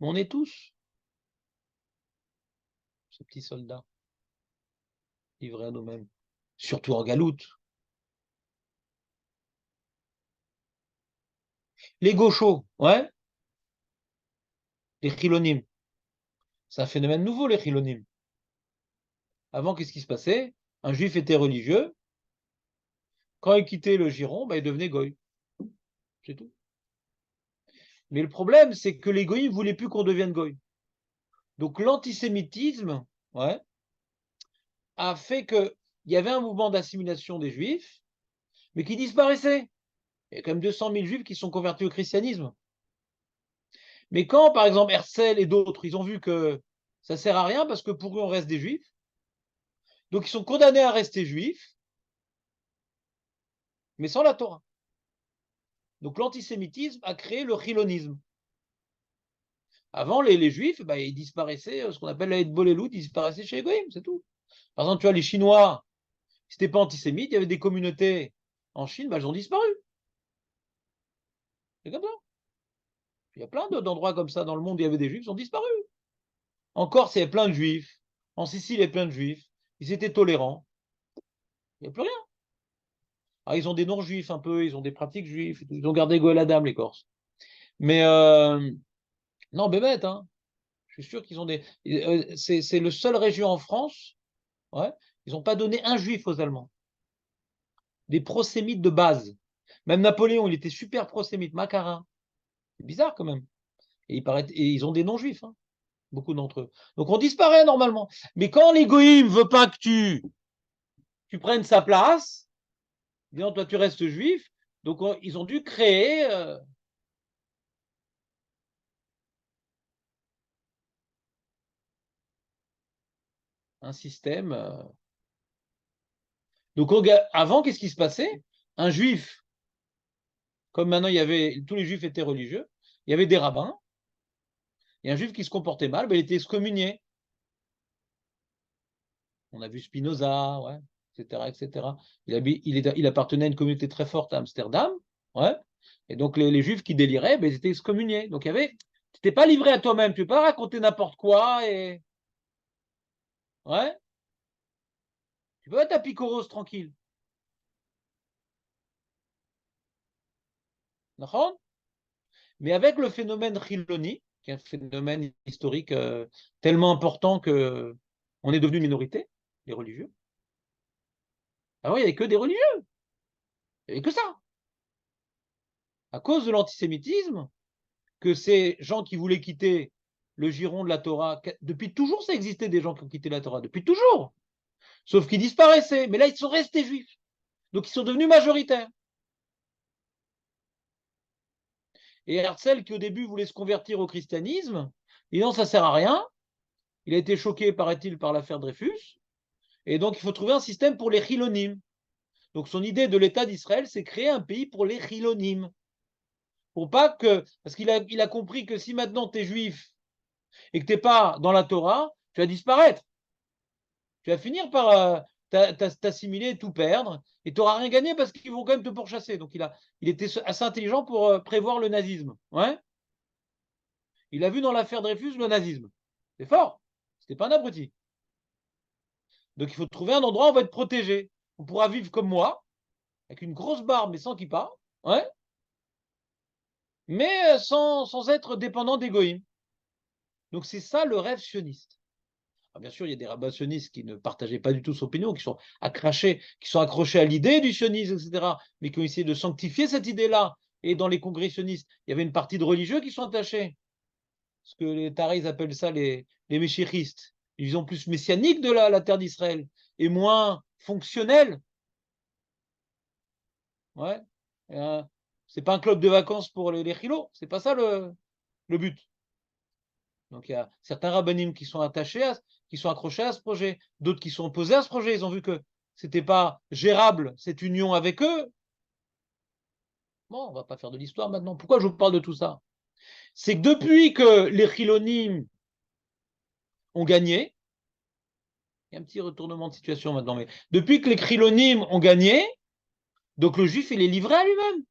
On est tous ce petit soldat livré à nous-mêmes, surtout en galoute. Les gauchos, ouais, les chilonimes. C'est un phénomène nouveau, les chilonimes. Avant, qu'est-ce qui se passait? Un juif était religieux. Quand il quittait le giron, il devenait goy. C'est tout. Mais le problème, c'est que les goïs ne voulaient plus qu'on devienne goy. Donc l'antisémitisme, ouais, a fait qu'il y avait un mouvement d'assimilation des juifs, mais qui disparaissait. Il y a quand même 200 000 juifs qui sont convertis au christianisme. Mais quand, par exemple, Herzl et d'autres, ils ont vu que ça ne sert à rien parce que pour eux, on reste des juifs, donc ils sont condamnés à rester juifs, mais sans la Torah. Donc l'antisémitisme a créé le chilonisme. Avant, les juifs, ils disparaissaient, ce qu'on appelle la Hitbolelou, ils disparaissaient chez les goïms, c'est tout. Par exemple, tu vois, les Chinois, si n'étaient pas antisémites, il y avait des communautés en Chine, elles ont disparu. C'est comme ça. Il y a plein d'endroits comme ça dans le monde où il y avait des juifs, ils ont disparu. En Corse, il y avait plein de juifs. En Sicile, il y avait plein de juifs. Ils étaient tolérants. Il n'y a plus rien. Alors, ils ont des noms juifs un peu, ils ont des pratiques juives. Ils ont gardé Goël Adam, les Corses. Mais non, bébête, hein. Je suis sûr qu'ils ont des. C'est le seul région en France, ouais, ils n'ont pas donné un juif aux Allemands. Des prosémites de base. Même Napoléon, il était super prosémite, Macarin. C'est bizarre quand même. Et ils ont des noms juifs, hein, beaucoup d'entre eux. Donc on disparaît normalement. Mais quand l'égoïme ne veut pas que tu prennes sa place, disant toi tu restes juif, donc ils ont dû créer un système. Donc avant, qu'est-ce qui se passait? Un juif, comme maintenant tous les juifs étaient religieux, il y avait des rabbins, et un juif qui se comportait mal, il était excommunié. On a vu Spinoza, ouais, etc., etc. Il appartenait à une communauté très forte à Amsterdam, ouais. Et donc les juifs qui déliraient, ils étaient excommuniés. Donc tu n'étais pas livré à toi-même, tu ne peux pas raconter n'importe quoi et ouais, tu peux être à Picoros tranquille. Mais avec le phénomène Chiloni, qui est un phénomène historique tellement important que on est devenu une minorité, les religieux. Avant, il n'y avait que des religieux. Il n'y avait que ça. À cause de l'antisémitisme, que ces gens qui voulaient quitter le giron de la Torah, depuis toujours, ça existait des gens qui ont quitté la Torah, depuis toujours. Sauf qu'ils disparaissaient. Mais là, ils sont restés juifs. Donc, ils sont devenus majoritaires. Et Herzl, qui au début voulait se convertir au christianisme, il dit non, ça ne sert à rien. Il a été choqué, paraît-il, par l'affaire Dreyfus. Et donc, il faut trouver un système pour les chilonimes. Donc, son idée de l'État d'Israël, c'est créer un pays pour les chilonimes. Pour pas que. Parce qu'il a compris que si maintenant tu es juif et que tu n'es pas dans la Torah, tu vas disparaître. Tu vas finir par t'assimiler, tout perdre, et tu n'auras rien gagné parce qu'ils vont quand même te pourchasser. Donc, il était assez intelligent pour prévoir le nazisme. Ouais, il a vu dans l'affaire Dreyfus le nazisme. C'est fort. C'était pas un abruti. Donc, il faut trouver un endroit où on va être protégé. On pourra vivre comme moi, avec une grosse barbe mais sans kippa, ouais, mais sans être dépendant d'égoïme. Donc c'est ça le rêve sioniste. Alors, bien sûr, il y a des rabbins sionistes qui ne partageaient pas du tout son opinion, qui sont accrochés à l'idée du sionisme, etc., mais qui ont essayé de sanctifier cette idée-là. Et dans les congrès sionistes, il y avait une partie de religieux qui sont attachés. ce que les taris appellent ça les méchéristes. Une vision plus messianique de la terre d'Israël et moins fonctionnelle. Ouais. C'est pas un club de vacances pour les chilos, c'est pas ça le but. Donc il y a certains rabbinim qui sont qui sont accrochés à ce projet, d'autres qui sont opposés à ce projet. Ils ont vu que c'était pas gérable cette union avec eux. Bon, on va pas faire de l'histoire maintenant. Pourquoi je vous parle de tout ça? C'est que depuis que les chilonim ont gagné, il y a un petit retournement de situation maintenant, mais depuis que les chilonim ont gagné, donc le juif il est livré à lui-même.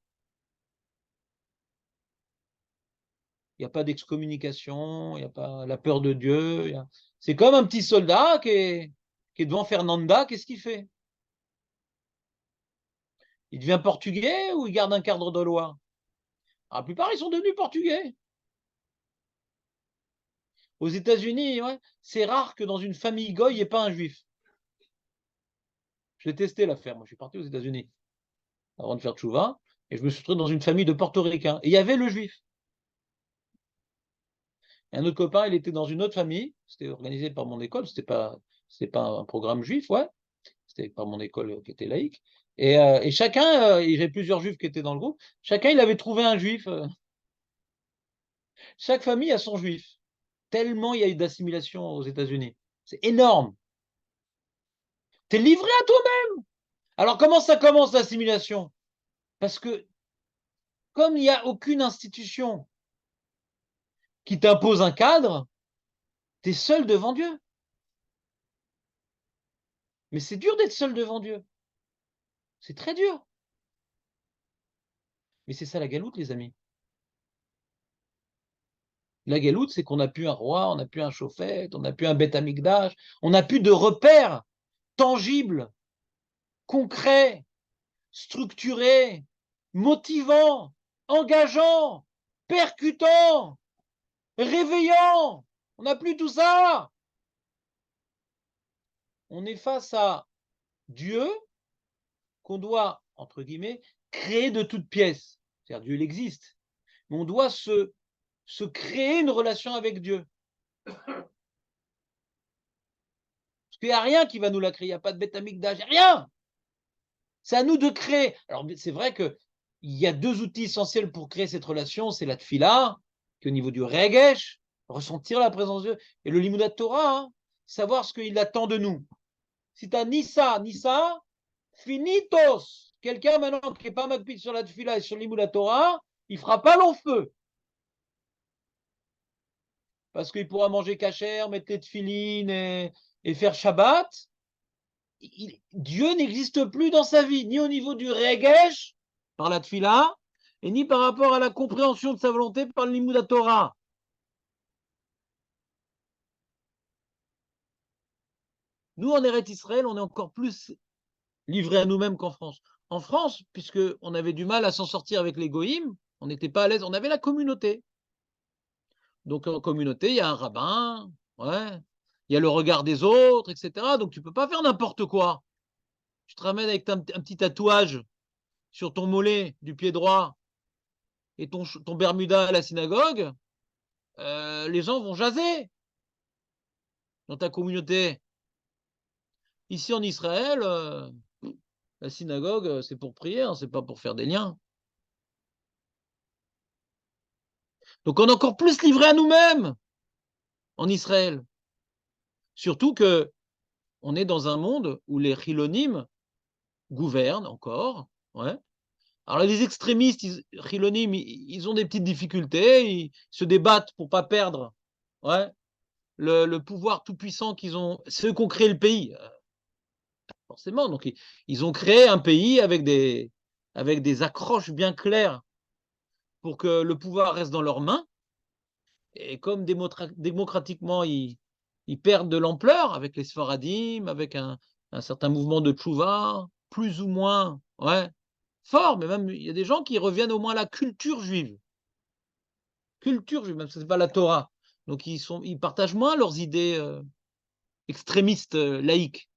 Il n'y a pas d'excommunication, il n'y a pas la peur de Dieu. C'est comme un petit soldat qui est devant Fernanda, qu'est-ce qu'il fait? Il devient portugais ou il garde un cadre de loi? La plupart, ils sont devenus portugais. Aux États-Unis, ouais, c'est rare que dans une famille goy, il n'y ait pas un juif. J'ai testé l'affaire. Moi, je suis parti aux États-Unis avant de faire tchouva, et je me suis retrouvé dans une famille de portoricains. Et il y avait le juif. Et un autre copain, il était dans une autre famille. C'était organisé par mon école. C'était pas un programme juif, ouais. C'était par mon école qui était laïque. Et chacun, il y avait plusieurs juifs qui étaient dans le groupe. Chacun, il avait trouvé un juif. Chaque famille a son juif. Tellement il y a eu d'assimilation aux États-Unis. C'est énorme. Tu es livré à toi-même. Alors comment ça commence l'assimilation? Parce que comme il n'y a aucune institution qui t'impose un cadre, tu es seul devant Dieu. Mais c'est dur d'être seul devant Dieu. C'est très dur. Mais c'est ça la galoute, les amis. La galoute, c'est qu'on n'a plus un roi, on n'a plus un chauffette, on n'a plus un Beth Amikdash, on n'a plus de repères tangibles, concrets, structurés, motivants, engageants, percutants, réveillants. On n'a plus tout ça. On est face à Dieu qu'on doit, entre guillemets, créer de toutes pièces. C'est-à-dire Dieu, il existe. Mais on doit se créer une relation avec Dieu. Parce qu'il n'y a rien qui va nous la créer. Il n'y a pas de Beth Amikdash, il n'y a rien. C'est à nous de créer. Alors, c'est vrai qu'il y a deux outils essentiels pour créer cette relation. C'est la tfila, qui est au niveau du regesh, ressentir la présence de Dieu, et le limud Torah, hein, savoir ce qu'il attend de nous. Si tu n'as ni ça, finitos. Quelqu'un maintenant qui n'est pas magpide sur la tfila et sur le limud Torah, il ne fera pas long feu. Parce qu'il pourra manger kasher, mettre les tfilines et faire Shabbat. Dieu n'existe plus dans sa vie, ni au niveau du regesh, par la tfila, et ni par rapport à la compréhension de sa volonté par le limud Torah. Nous, en Eretz Israël, on est encore plus livrés à nous-mêmes qu'en France. En France, puisqu'on avait du mal à s'en sortir avec les goïms, on n'était pas à l'aise, on avait la communauté. Donc en communauté, il y a un rabbin, ouais, il y a le regard des autres, etc. Donc tu ne peux pas faire n'importe quoi. Tu te ramènes avec un petit tatouage sur ton mollet du pied droit et ton Bermuda à la synagogue, les gens vont jaser dans ta communauté. Ici en Israël, la synagogue, c'est pour prier, hein, c'est pas pour faire des liens. Donc on est encore plus livré à nous-mêmes en Israël. Surtout que on est dans un monde où les chilonimes gouvernent encore. Ouais. Alors les extrémistes chilonimes, ils ont des petites difficultés, ils se débattent pour pas perdre, ouais, le pouvoir tout puissant qu'ils ont, ceux qui ont créé le pays, forcément. Donc ils ont créé un pays avec des accroches bien claires pour que le pouvoir reste dans leurs mains. Et comme démocratiquement ils perdent de l'ampleur avec les Sfaradim, avec un certain mouvement de tchouva, plus ou moins, ouais, fort, mais même il y a des gens qui reviennent au moins à la culture juive. Culture juive, même si ce n'est pas la Torah. Donc ils partagent moins leurs idées extrémistes laïques.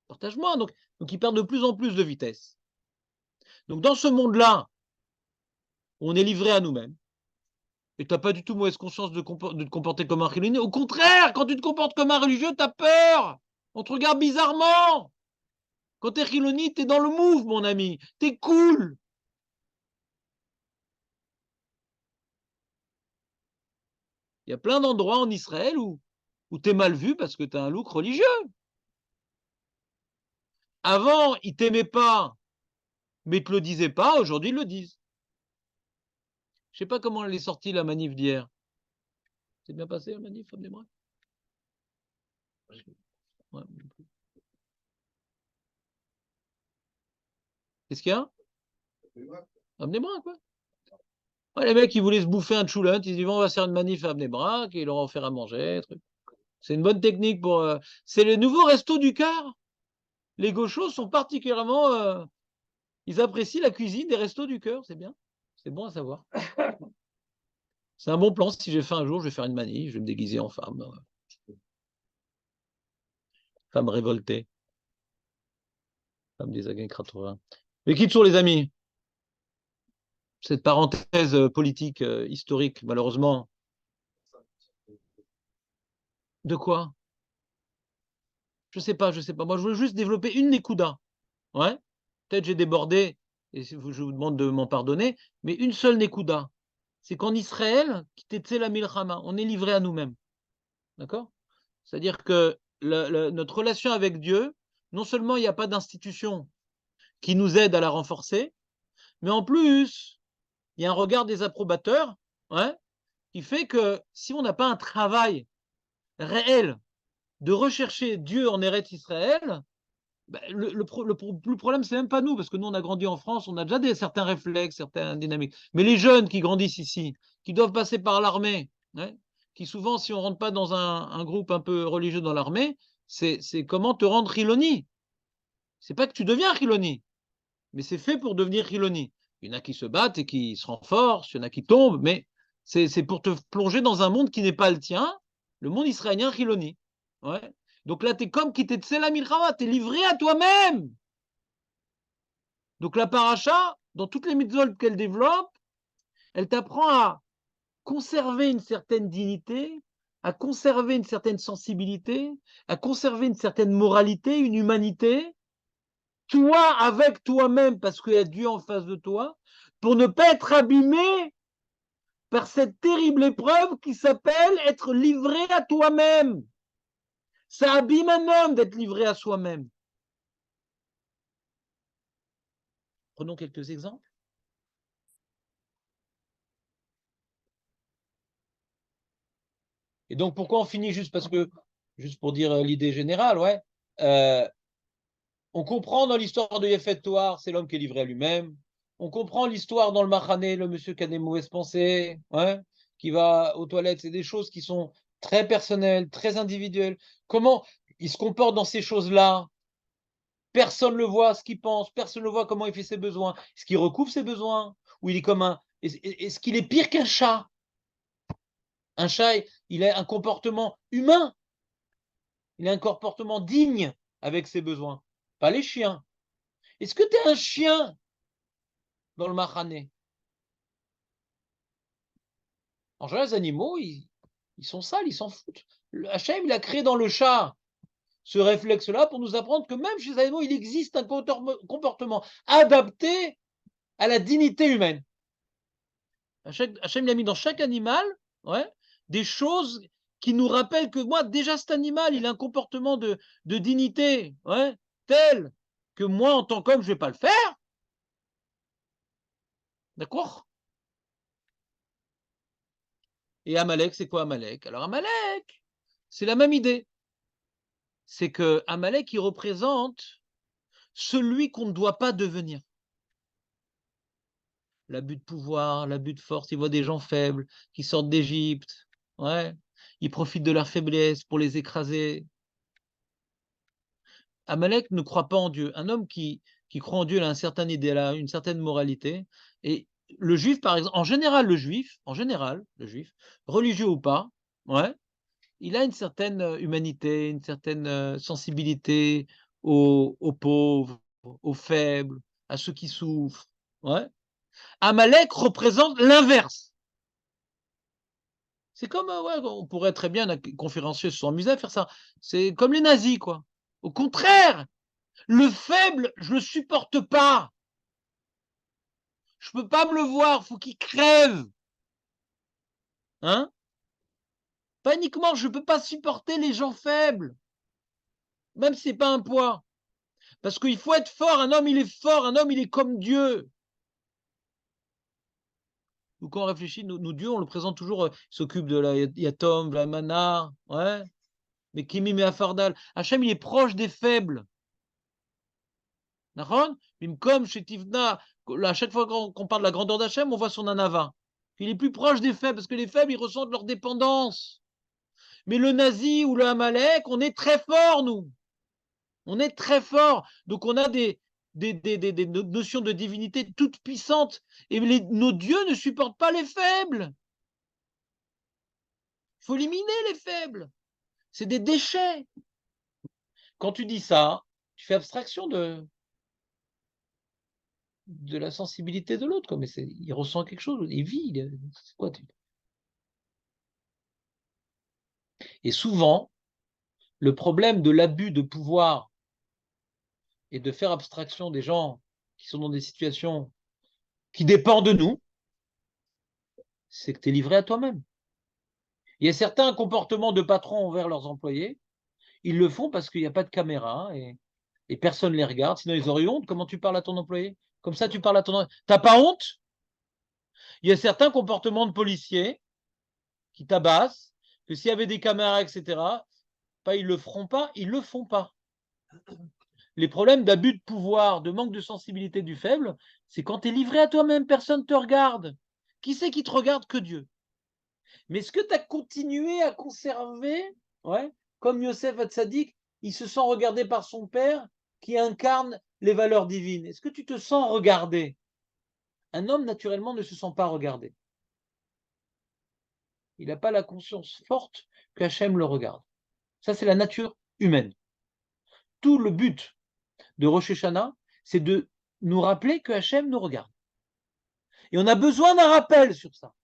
Ils partagent moins, donc ils perdent de plus en plus de vitesse. Donc dans ce monde-là, on est livré à nous-mêmes. Et tu n'as pas du tout mauvaise conscience de te comporter comme un chiloni. Au contraire, quand tu te comportes comme un religieux, tu as peur. On te regarde bizarrement. Quand tu es chiloni, tu es dans le move, mon ami. Tu es cool. Il y a plein d'endroits en Israël où tu es mal vu parce que tu as un look religieux. Avant, ils ne t'aimaient pas, mais ils ne te le disaient pas. Aujourd'hui, ils le disent. Je ne sais pas comment elle est sortie, la manif d'hier. C'est bien passé, la manif, Femme des Bras? Ouais. Qu'est-ce qu'il y a? Femme des Bras, quoi. Ouais, les mecs, ils voulaient se bouffer un choulant. Ils disent, on va faire une manif à Bras, et ils leur ont offert à manger. C'est une bonne technique pour... C'est le nouveau resto du cœur. Les gauchos sont particulièrement... ils apprécient la cuisine des restos du cœur. C'est bien. C'est bon à savoir. C'est un bon plan. Si j'ai faim un jour, je vais faire une manif. Je vais me déguiser en femme. Femme révoltée. Femme des années 80. Mais qui sont les amis? Cette parenthèse politique, historique, malheureusement. De quoi? Je sais pas, je sais pas. Moi, je veux juste développer une Nekuda. Ouais. Peut-être j'ai débordé, et je vous demande de m'en pardonner, mais une seule Nekuda. C'est qu'en Israël, la milchama, on est livré à nous-mêmes. D'accord? C'est-à-dire que notre relation avec Dieu, non seulement il n'y a pas d'institution qui nous aide à la renforcer, mais en plus, il y a un regard des approbateurs, ouais, qui fait que si on n'a pas un travail réel de rechercher Dieu en Eretz Israël, bah, le problème, c'est même pas nous, parce que nous, on a grandi en France, on a déjà certains réflexes, certaines dynamiques. Mais les jeunes qui grandissent ici, qui doivent passer par l'armée, ouais, qui souvent, si on ne rentre pas dans un groupe un peu religieux dans l'armée, c'est comment te rendre Chiloni. C'est pas que tu deviens Chiloni, mais c'est fait pour devenir Chiloni. Il y en a qui se battent et qui se renforcent, il y en a qui tombent, mais c'est pour te plonger dans un monde qui n'est pas le tien, le monde israélien Chiloni. Ouais. Donc là, tu es comme qui t'es Tsela Milchama, tu es livré à toi-même. Donc la paracha, dans toutes les mitzvot qu'elle développe, elle t'apprend à conserver une certaine dignité, à conserver une certaine sensibilité, à conserver une certaine moralité, une humanité, toi avec toi-même, parce qu'il y a Dieu en face de toi, pour ne pas être abîmé par cette terrible épreuve qui s'appelle être livré à toi-même. Ça abîme un homme d'être livré à soi-même. Prenons quelques exemples. Et donc, pourquoi on finit juste parce que, juste pour dire l'idée générale, ouais, on comprend dans l'histoire de Yefet Toar, c'est l'homme qui est livré à lui-même. On comprend l'histoire dans le Mahané, le monsieur qui a des mauvaises pensées, ouais, qui va aux toilettes. C'est des choses qui sont très personnelles, très individuelles. Comment il se comporte dans ces choses-là? Personne ne le voit, ce qu'il pense, personne ne le voit, comment il fait ses besoins. Est-ce qu'il recouvre ses besoins? Ou il est comme un... Est-ce qu'il est pire qu'un chat? Un chat, il a un comportement humain. Il a un comportement digne avec ses besoins. Pas les chiens. Est-ce que tu es un chien dans le Mahané? En général, les animaux, ils sont sales, ils s'en foutent. Hachem, il a créé dans le chat ce réflexe-là pour nous apprendre que même chez les animaux, il existe un comportement adapté à la dignité humaine. Hachem, il a mis dans chaque animal, ouais, des choses qui nous rappellent que moi, déjà, cet animal, il a un comportement de dignité, ouais, tel que moi, en tant qu'homme, je ne vais pas le faire. D'accord? Et Amalek, c'est quoi Amalek? Alors Amalek, c'est la même idée. C'est que Amalek, il représente celui qu'on ne doit pas devenir. L'abus de pouvoir, l'abus de force, il voit des gens faibles qui sortent d'Égypte, ouais, ils profitent de leur faiblesse pour les écraser. Amalek ne croit pas en Dieu. Un homme qui croit en Dieu, il a un certain idéal, une certaine moralité. Et le juif, par exemple, en général, le juif, religieux ou pas, ouais, il a une certaine humanité, une certaine sensibilité aux pauvres, aux faibles, à ceux qui souffrent. Ouais. Amalek représente l'inverse. C'est comme, ouais, on pourrait très bien, les conférenciers se sont amusés à faire ça. C'est comme les nazis, quoi. Au contraire, le faible, je le supporte pas. Je peux pas me le voir, faut qu'il crève. Hein? Paniquement, je peux pas supporter les gens faibles, même si c'est pas un poids. Parce qu'il faut être fort, un homme il est fort, un homme il est comme Dieu. Nous, quand on réfléchit, nous Dieu, on le présente toujours, il s'occupe de la Yatom, de la Mana, ouais. Mais Kimi Meafardal, Hachem, il est proche des faibles. D'accord? Comme chez Tivna, à chaque fois qu'on parle de la grandeur d'Hachem, on voit son anava. Il est plus proche des faibles, parce que les faibles, ils ressentent leur dépendance. Mais le nazi ou le Amalek, on est très fort, nous. On est très fort. Donc on a des notions de divinité toutes puissantes. Et nos dieux ne supportent pas les faibles. Il faut éliminer les faibles. C'est des déchets. Quand tu dis ça, tu fais abstraction de la sensibilité de l'autre. Mais il ressent quelque chose, il vit. C'est quoi Et souvent, le problème de l'abus de pouvoir et de faire abstraction des gens qui sont dans des situations qui dépendent de nous, c'est que tu es livré à toi-même. Il y a certains comportements de patrons envers leurs employés, ils le font parce qu'il n'y a pas de caméra et personne ne les regarde, sinon ils auraient honte. Comment tu parles à ton employé? Comme ça, tu parles à ton employé. T'as pas honte? Il y a certains comportements de policiers qui tabassent, que s'il y avait des caméras, etc., pas ils le feront pas, ils le font pas. Les problèmes d'abus de pouvoir, de manque de sensibilité du faible, c'est quand tu es livré à toi-même, personne ne te regarde. Qui c'est qui te regarde que Dieu? Mais est-ce que tu as continué à conserver, ouais, comme Yosef Hatzadik, il se sent regardé par son père qui incarne les valeurs divines. Est-ce que tu te sens regardé? Un homme, naturellement, ne se sent pas regardé. Il n'a pas la conscience forte qu'Hachem le regarde. Ça, c'est la nature humaine. Tout le but de Rosh Hashanah, c'est de nous rappeler que Hachem nous regarde. Et on a besoin d'un rappel sur ça.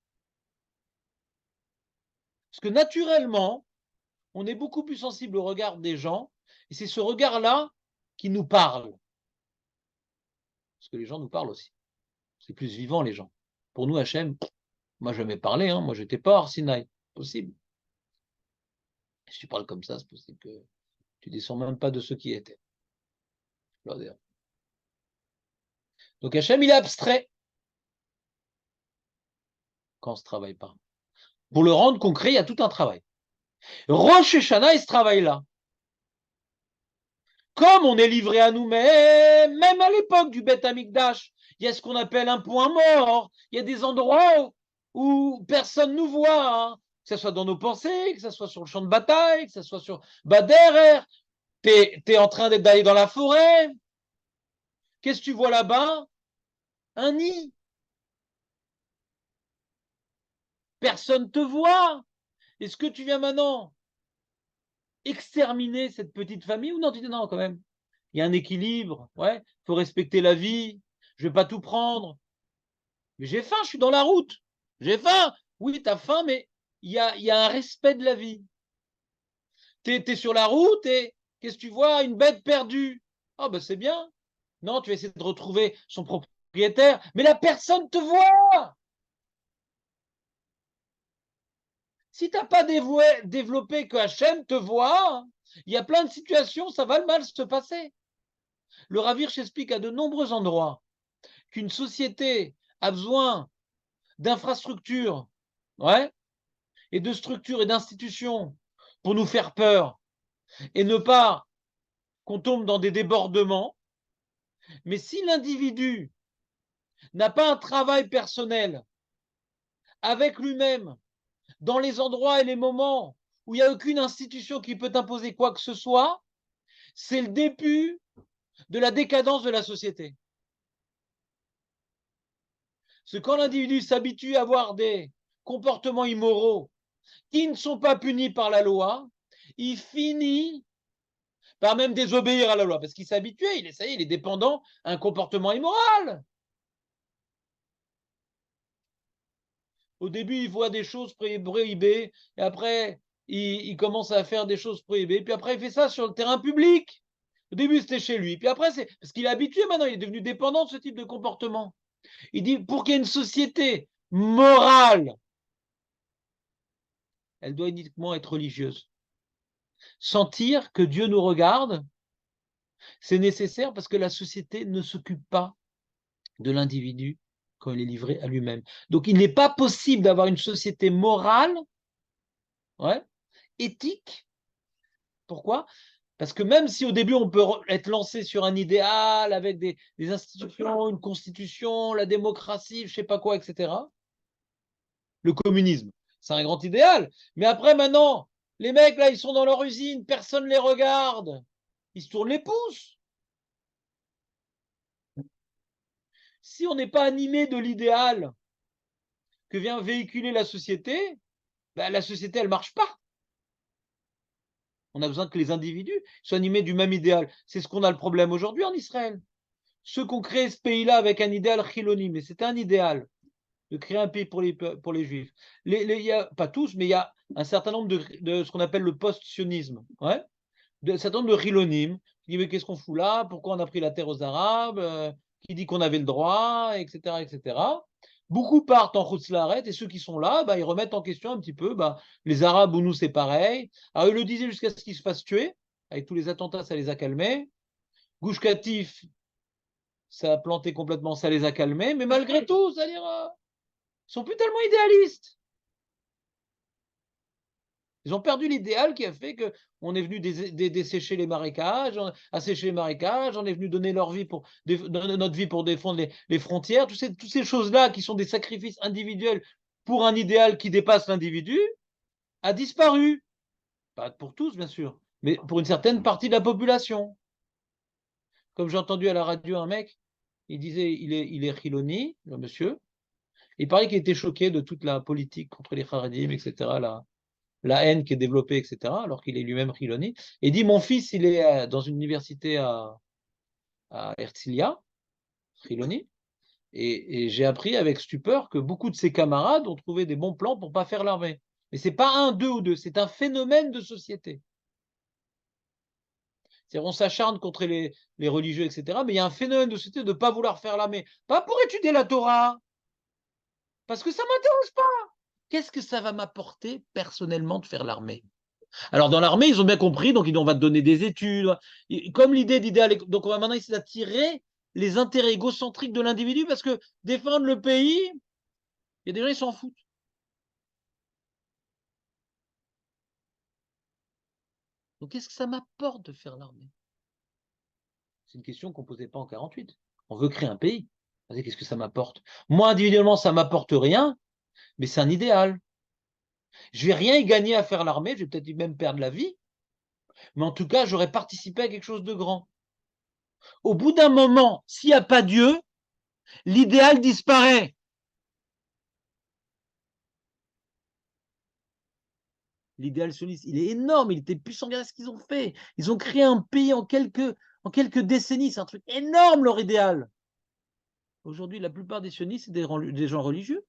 Parce que naturellement, on est beaucoup plus sensible au regard des gens, et c'est ce regard-là qui nous parle. Parce que les gens nous parlent aussi. C'est plus vivant, les gens. Pour nous, Hachem, moi, je vais parler, hein. Moi, je n'étais pas hors Sinaï. Possible. Si tu parles comme ça, c'est possible que tu ne descends même pas de ceux qui étaient. Donc, Hachem, il est abstrait quand on ne se travaille pas. Pour le rendre concret, il y a tout un travail. Rosh Hashanah est ce travail-là. Comme on est livré à nous-mêmes, même à l'époque du Beth Amikdash, il y a ce qu'on appelle un point mort. Il y a des endroits où personne ne nous voit, hein. Que ce soit dans nos pensées, que ce soit sur le champ de bataille, que ce soit sur Baderer. Tu es en train d'aller dans la forêt. Qu'est-ce que tu vois là-bas? Un nid. Personne ne te voit. Est-ce que tu viens maintenant exterminer cette petite famille ou non? Tu dis non, quand même. Il y a un équilibre. Ouais, il faut respecter la vie. Je ne vais pas tout prendre. Mais j'ai faim, je suis dans la route. J'ai faim. Oui, tu as faim, mais il y a un respect de la vie. Tu es sur la route et qu'est-ce que tu vois? Une bête perdue. Ah, ben c'est bien. Non, tu vas essayer de retrouver son propriétaire, mais la personne te voit. Si tu n'as pas développé que Hachem te voit, il y a plein de situations, ça va mal se passer. Le Rav Hirsch explique à de nombreux endroits qu'une société a besoin d'infrastructures, ouais, et de structures et d'institutions pour nous faire peur et ne pas qu'on tombe dans des débordements. Mais si l'individu n'a pas un travail personnel avec lui-même dans les endroits et les moments où il n'y a aucune institution qui peut imposer quoi que ce soit, c'est le début de la décadence de la société. Parce que quand l'individu s'habitue à avoir des comportements immoraux qui ne sont pas punis par la loi, il finit par même désobéir à la loi, parce qu'il s'est habitué, il est dépendant à un comportement immoral. Au début, il voit des choses prohibées, et après, il commence à faire des choses prohibées, puis après, il fait ça sur le terrain public. Au début, c'était chez lui, puis après, c'est parce qu'il est habitué maintenant, il est devenu dépendant de ce type de comportement. Il dit, pour qu'il y ait une société morale, elle doit uniquement être religieuse. Sentir que Dieu nous regarde, c'est nécessaire parce que la société ne s'occupe pas de l'individu quand il est livré à lui-même. Donc, il n'est pas possible d'avoir une société morale, ouais, éthique. Pourquoi? Parce que même si au début on peut être lancé sur un idéal avec des institutions, une constitution, la démocratie, je ne sais pas quoi, etc. Le communisme, c'est un grand idéal. Mais après, maintenant, les mecs, là, ils sont dans leur usine, personne ne les regarde. Ils se tournent les pouces. Si on n'est pas animé de l'idéal que vient véhiculer la société, ben, la société, elle ne marche pas. On a besoin que les individus soient animés du même idéal. C'est ce qu'on a le problème aujourd'hui en Israël. Ceux qui ont créé ce pays-là avec un idéal chiloni, mais c'était un idéal de créer un pays pour les juifs. Y a, pas tous, mais il y a un certain nombre de ce qu'on appelle le post-sionisme. Ouais, un certain nombre de chilonim qui disent mais qu'est-ce qu'on fout là? Pourquoi on a pris la terre aux Arabes? Qui dit qu'on avait le droit, etc., etc. Beaucoup partent en Chutzlaret et ceux qui sont là, bah, ils remettent en question un petit peu bah, les Arabes ou nous, c'est pareil. Alors, ils le disaient jusqu'à ce qu'ils se fassent tuer. Avec tous les attentats, ça les a calmés. Gush Katif, ça a planté complètement, ça les a calmés. Mais malgré tout, c'est-à-dire, ils sont plus tellement idéalistes. Ils ont perdu l'idéal qui a fait qu'on est venu dessécher les marécages, assécher les marécages, on est venu donner notre vie pour défendre les frontières. Toutes ces choses-là qui sont des sacrifices individuels pour un idéal qui dépasse l'individu, a disparu. Pas pour tous, bien sûr, mais pour une certaine partie de la population. Comme j'ai entendu à la radio un mec, il disait il est Chiloni, le monsieur. Il paraît qu'il était choqué de toute la politique contre les Haradim, etc. La haine qui est développée, etc., alors qu'il est lui-même Chiloni. Et dit, mon fils, il est dans une université à Herzliya, Chiloni, et j'ai appris avec stupeur que beaucoup de ses camarades ont trouvé des bons plans pour ne pas faire l'armée. Mais ce n'est pas un, deux ou deux, c'est un phénomène de société. C'est-à-dire, on s'acharne contre les religieux, etc., mais il y a un phénomène de société de ne pas vouloir faire l'armée. Pas pour étudier la Torah, parce que ça ne m'intéresse pas. Qu'est-ce que ça va m'apporter personnellement de faire l'armée? Alors, dans l'armée, ils ont bien compris, donc on va te donner des études. Comme l'idée d'idéal, donc on va maintenant essayer d'attirer les intérêts égocentriques de l'individu parce que défendre le pays, il y a des gens, ils s'en foutent. Donc, qu'est-ce que ça m'apporte de faire l'armée? C'est une question qu'on ne posait pas en 48. On veut créer un pays. Qu'est-ce que ça m'apporte? Moi, individuellement, ça ne m'apporte rien, mais c'est un idéal. Je ne vais rien y gagner à faire l'armée, je vais peut-être même perdre la vie, mais en tout cas, j'aurais participé à quelque chose de grand. Au bout d'un moment, s'il n'y a pas Dieu, l'idéal disparaît. L'idéal sioniste, il est énorme, il était puissant. Regardez ce qu'ils ont fait. Ils ont créé un pays en quelques décennies. C'est un truc énorme, leur idéal. Aujourd'hui, la plupart des sionistes, c'est des gens religieux.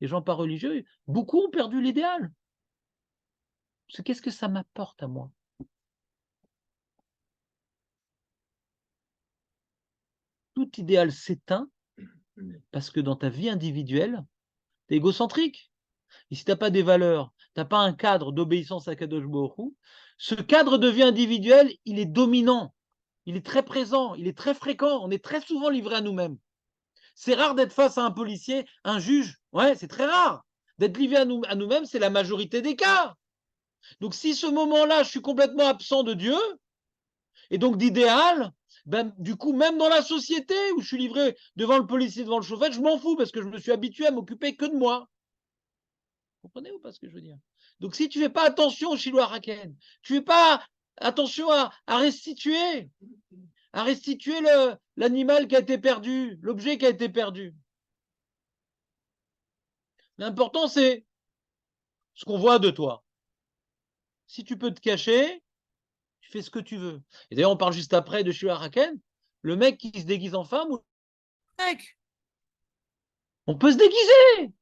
Les gens pas religieux, beaucoup ont perdu l'idéal. Qu'est-ce que ça m'apporte à moi? Tout idéal s'éteint parce que dans ta vie individuelle, tu es égocentrique. Et si tu n'as pas des valeurs, tu n'as pas un cadre d'obéissance à Kadosh Baruch Hu, ce cadre de vie individuelle, il est dominant, il est très présent, il est très fréquent, on est très souvent livré à nous-mêmes. C'est rare d'être face à un policier, un juge, ouais, c'est très rare. D'être livré à nous-mêmes, c'est la majorité des cas. Donc si ce moment-là, je suis complètement absent de Dieu, et donc d'idéal, ben, du coup, même dans la société où je suis livré devant le policier, devant le chauffeur, je m'en fous parce que je me suis habitué à m'occuper que de moi. Vous comprenez ou pas ce que je veux dire? Donc, si tu ne fais pas attention au Shiloh Haraken, tu ne fais pas attention à restituer l'animal qui a été perdu, l'objet qui a été perdu. L'important, c'est ce qu'on voit de toi. Si tu peux te cacher, tu fais ce que tu veux. Et d'ailleurs, on parle juste après de Shiloh Haraken, le mec qui se déguise en femme ou le mec. On peut se déguiser.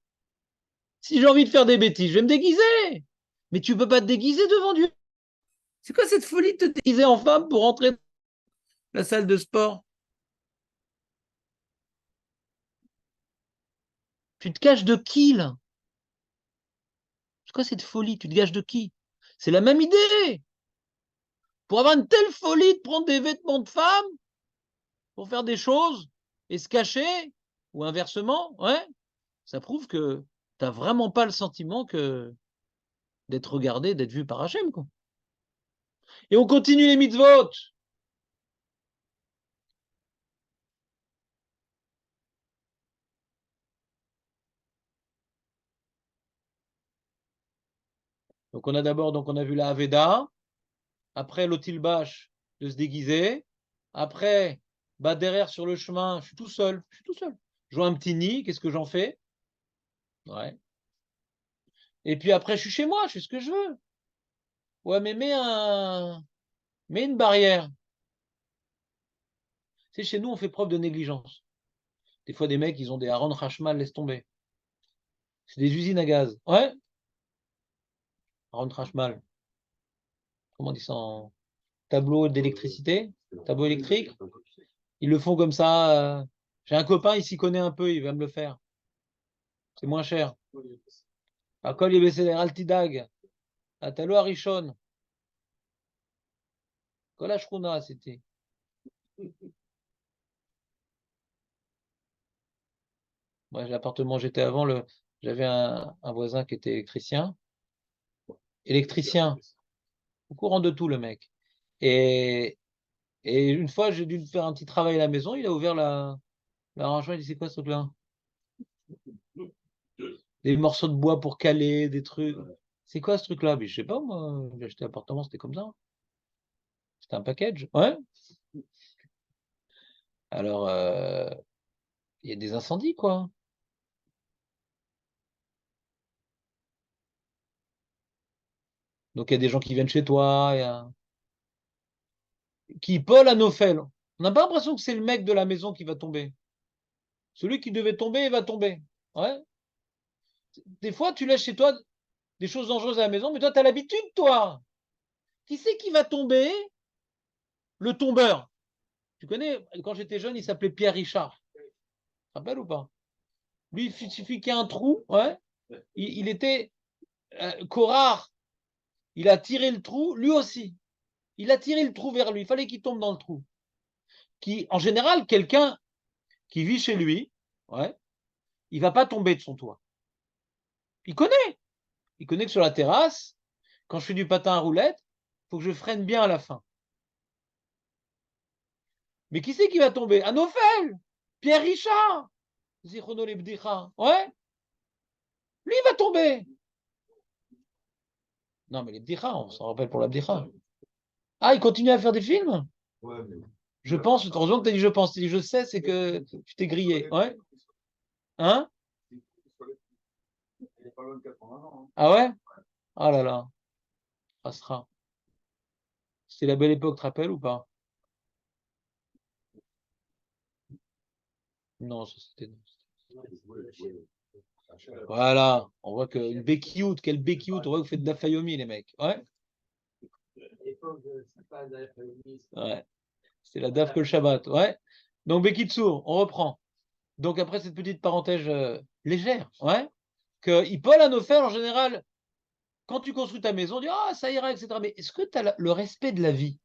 Si j'ai envie de faire des bêtises, je vais me déguiser. Mais tu peux pas te déguiser devant Dieu. C'est quoi cette folie de te déguiser en femme pour entrer dans la salle de sport? Tu te caches de qui, là? C'est quoi cette folie? Tu te caches de qui? C'est la même idée. Pour avoir une telle folie de prendre des vêtements de femme pour faire des choses et se cacher, ou inversement, ouais, ça prouve que tu n'as vraiment pas le sentiment que d'être regardé, d'être vu par Hachem, quoi. Et on continue les mitzvot. Donc on a vu la Haveda, après l'Otilbash de se déguiser, après, bah derrière sur le chemin, je suis tout seul. Je vois un petit nid, qu'est-ce que j'en fais? Ouais. Et puis après, je suis chez moi, je fais ce que je veux. Ouais, mais mets une barrière. Tu sais, chez nous, on fait preuve de négligence. Des fois, des mecs, ils ont des Aaron Hashmal, laisse tomber. C'est des usines à gaz. Ouais, Aaron Hashmal. Comment on dit ça en tableau d'électricité? Tableau électrique? Ils le font comme ça. J'ai un copain, il s'y connaît un peu, il va me le faire. C'est moins cher. À Kol Yebeseder, Altidag, à Talo Arishon, Kol Ashkuna, c'était. Moi, l'appartement où j'étais avant, j'avais un voisin qui était électricien. Électricien, au courant de tout, le mec. Et, et une fois, j'ai dû faire un petit travail à la maison. Il a ouvert l'arrangement. Il dit, c'est quoi ce truc-là? Des morceaux de bois pour caler, des trucs. C'est quoi ce truc-là? Mais je sais pas, moi. J'ai acheté l'appartement, c'était comme ça. C'était un package. Ouais. Alors, il y a des incendies, quoi. Donc, il y a des gens qui viennent chez toi, qui Paul Anophel. On n'a pas l'impression que c'est le mec de la maison qui va tomber. Celui qui devait tomber, il va tomber. Ouais. Des fois, tu laisses chez toi des choses dangereuses à la maison, mais toi, tu as l'habitude, toi. Qui c'est qui va tomber? Le tombeur. Tu connais, quand j'étais jeune, il s'appelait Pierre Richard. Tu te rappelles ou pas? Lui, il suffit qu'il y ait un trou, ouais. Il était Corard. Il a tiré le trou, lui aussi. Il a tiré le trou vers lui. Il fallait qu'il tombe dans le trou. En général, quelqu'un qui vit chez lui, ouais, il va pas tomber de son toit. Il connaît. Il connaît que sur la terrasse, quand je fais du patin à roulettes, il faut que je freine bien à la fin. Mais qui c'est qui va tomber? Anophel, Pierre Richard, Zichrono Lebdicha. Ouais, lui il va tomber. Non, mais les bdicha, on s'en rappelle pour la bdicha. Ah, il continue à faire des films? Je pense, heureusement que tu as dit je pense. Si dit je sais, c'est que tu t'es grillé. Ouais? Hein? Ah ouais? Ah là là, Astra. C'était la belle époque, tu te rappelles ou pas? Non, ça c'était. Voilà, on voit que une béquioute, quelle béquioute, on voit que vous faites de la fayomi, les mecs. Ouais? Ouais. C'était la daf que le Shabbat. Ouais. Donc, Bekitsour, on reprend. Donc, après cette petite parenthèse légère, ouais, que Paul Anophel, en général, quand tu construis ta maison, on dit ah, ça ira, etc. Mais est-ce que tu as le respect de la vie?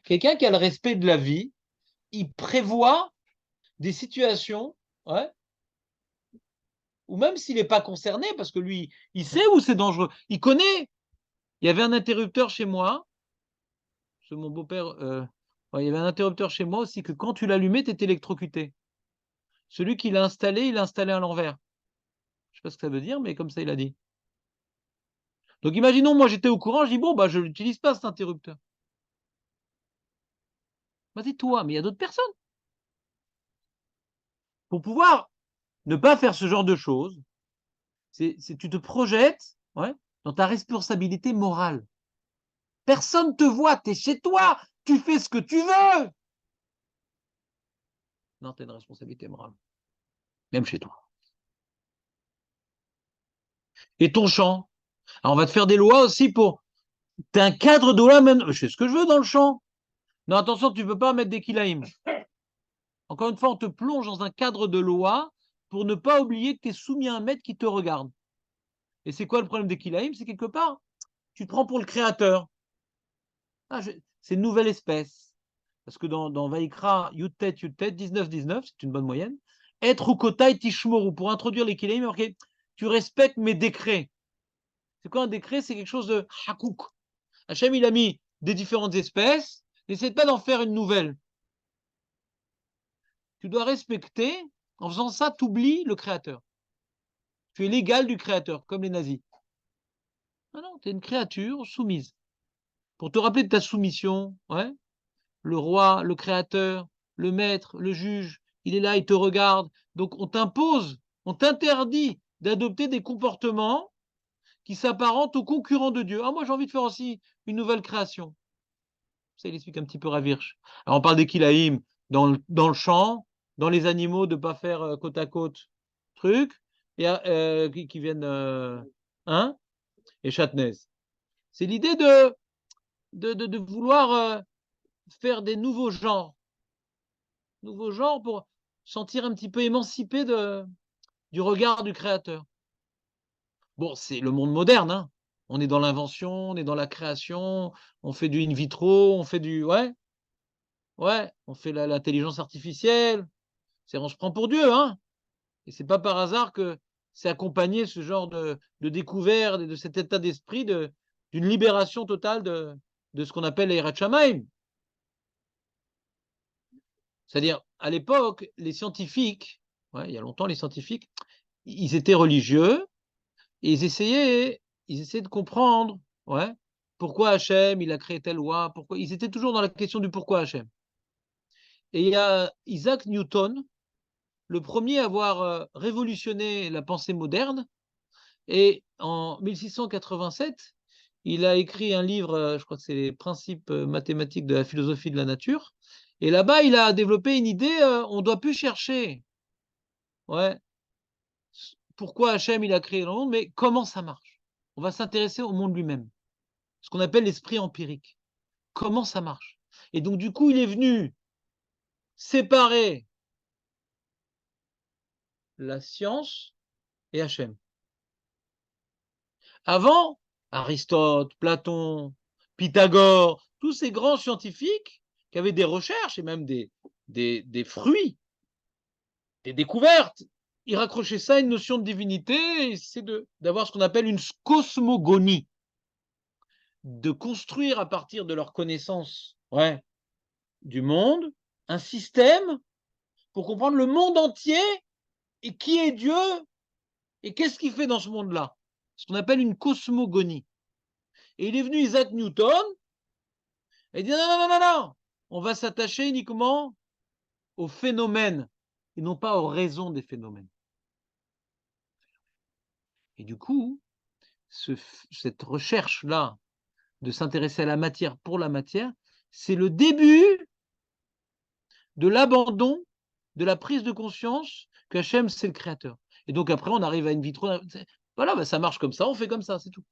Quelqu'un qui a le respect de la vie, il prévoit des situations, ouais, ou même s'il n'est pas concerné, parce que lui, il sait où c'est dangereux. Il connaît. Il y avait un interrupteur chez moi, c'est mon beau-père, ouais, il y avait un interrupteur chez moi aussi que quand tu l'allumais, tu étais électrocuté. Celui qui l'a installé, il l'a installé à l'envers. Je ne sais pas ce que ça veut dire, mais comme ça, il a dit. Donc imaginons, moi j'étais au courant, je dis bon, bah je l'utilise pas cet interrupteur. Vas-y toi, mais il y a d'autres personnes. Pour pouvoir ne pas faire ce genre de choses, tu te projettes, ouais, dans ta responsabilité morale. Personne te voit, tu es chez toi, tu fais ce que tu veux. Non, tu as une responsabilité morale, même chez toi. Et ton champ. Alors, on va te faire des lois aussi pour. Tu as un cadre de loi, même. Je fais ce que je veux dans le champ. Non, attention, tu ne peux pas mettre des kilaïm. Encore une fois, on te plonge dans un cadre de loi pour ne pas oublier que tu es soumis à un maître qui te regarde. Et c'est quoi le problème des kilaïm? C'est quelque part, tu te prends pour le créateur. Ah, c'est une nouvelle espèce. Parce que dans Vaikra, Yutet, 19-19, c'est une bonne moyenne. Être ou kotai tishmoru, pour introduire les kilaïm, okay, tu respectes mes décrets. C'est quoi un décret? C'est quelque chose de hakouk. Hachem, il a mis des différentes espèces. N'essaie pas d'en faire une nouvelle. Tu dois respecter. En faisant ça, tu oublies le créateur. Tu es l'égal du créateur, comme les nazis. Non, non, tu es une créature soumise. Pour te rappeler de ta soumission, ouais, le roi, le créateur, le maître, le juge, il est là, il te regarde. Donc on t'impose, on t'interdit d'adopter des comportements qui s'apparentent aux concurrents de Dieu. Ah, moi j'ai envie de faire aussi une nouvelle création. Ça, il explique un petit peu Ravirch. Alors on parle des kilaïm dans le champ, dans les animaux, de ne pas faire côte à côte truc, et, qui viennent, hein, et Chatnez. C'est l'idée de vouloir faire des nouveaux genres pour sentir un petit peu émancipé du regard du créateur. Bon, c'est le monde moderne, hein. On est dans l'invention, on est dans la création, on fait du in vitro, on fait du... Ouais, ouais, on fait l'intelligence artificielle. On se prend pour Dieu, hein. Et c'est pas par hasard que c'est accompagné ce genre de découverte et de cet état d'esprit d'une libération totale de ce qu'on appelle l'Eirat Shamayim. C'est-à-dire, à l'époque, les scientifiques, ouais, il y a longtemps, les scientifiques, ils étaient religieux et ils essayaient de comprendre, ouais, pourquoi Hachem, il a créé telle loi, pourquoi. Ils étaient toujours dans la question du pourquoi Hachem. Et il y a Isaac Newton, le premier à avoir révolutionné la pensée moderne. Et en 1687, il a écrit un livre, je crois que c'est les principes mathématiques de la philosophie de la nature. Et là-bas, il a développé une idée, on ne doit plus chercher, ouais, pourquoi Hachem il a créé le monde, mais comment ça marche. On va s'intéresser au monde lui-même, ce qu'on appelle l'esprit empirique. Comment ça marche. Et donc, du coup, il est venu séparer la science et Hachem. Avant, Aristote, Platon, Pythagore, tous ces grands scientifiques qui avaient des recherches et même des fruits, des découvertes, ils raccrochaient ça à une notion de divinité, c'est d'avoir ce qu'on appelle une cosmogonie, de construire à partir de leur connaissance, ouais, du monde un système pour comprendre le monde entier et qui est Dieu et qu'est-ce qu'il fait dans ce monde-là. Ce qu'on appelle une cosmogonie. Et il est venu Isaac Newton et dit non, non, non, non, non, on va s'attacher uniquement aux phénomènes et non pas aux raisons des phénomènes. Et du coup, cette recherche-là de s'intéresser à la matière pour la matière, c'est le début de l'abandon, de la prise de conscience qu'Hachem, c'est le créateur. Et donc après, on arrive à une vitro. Voilà, ben ça marche comme ça, on fait comme ça, c'est tout.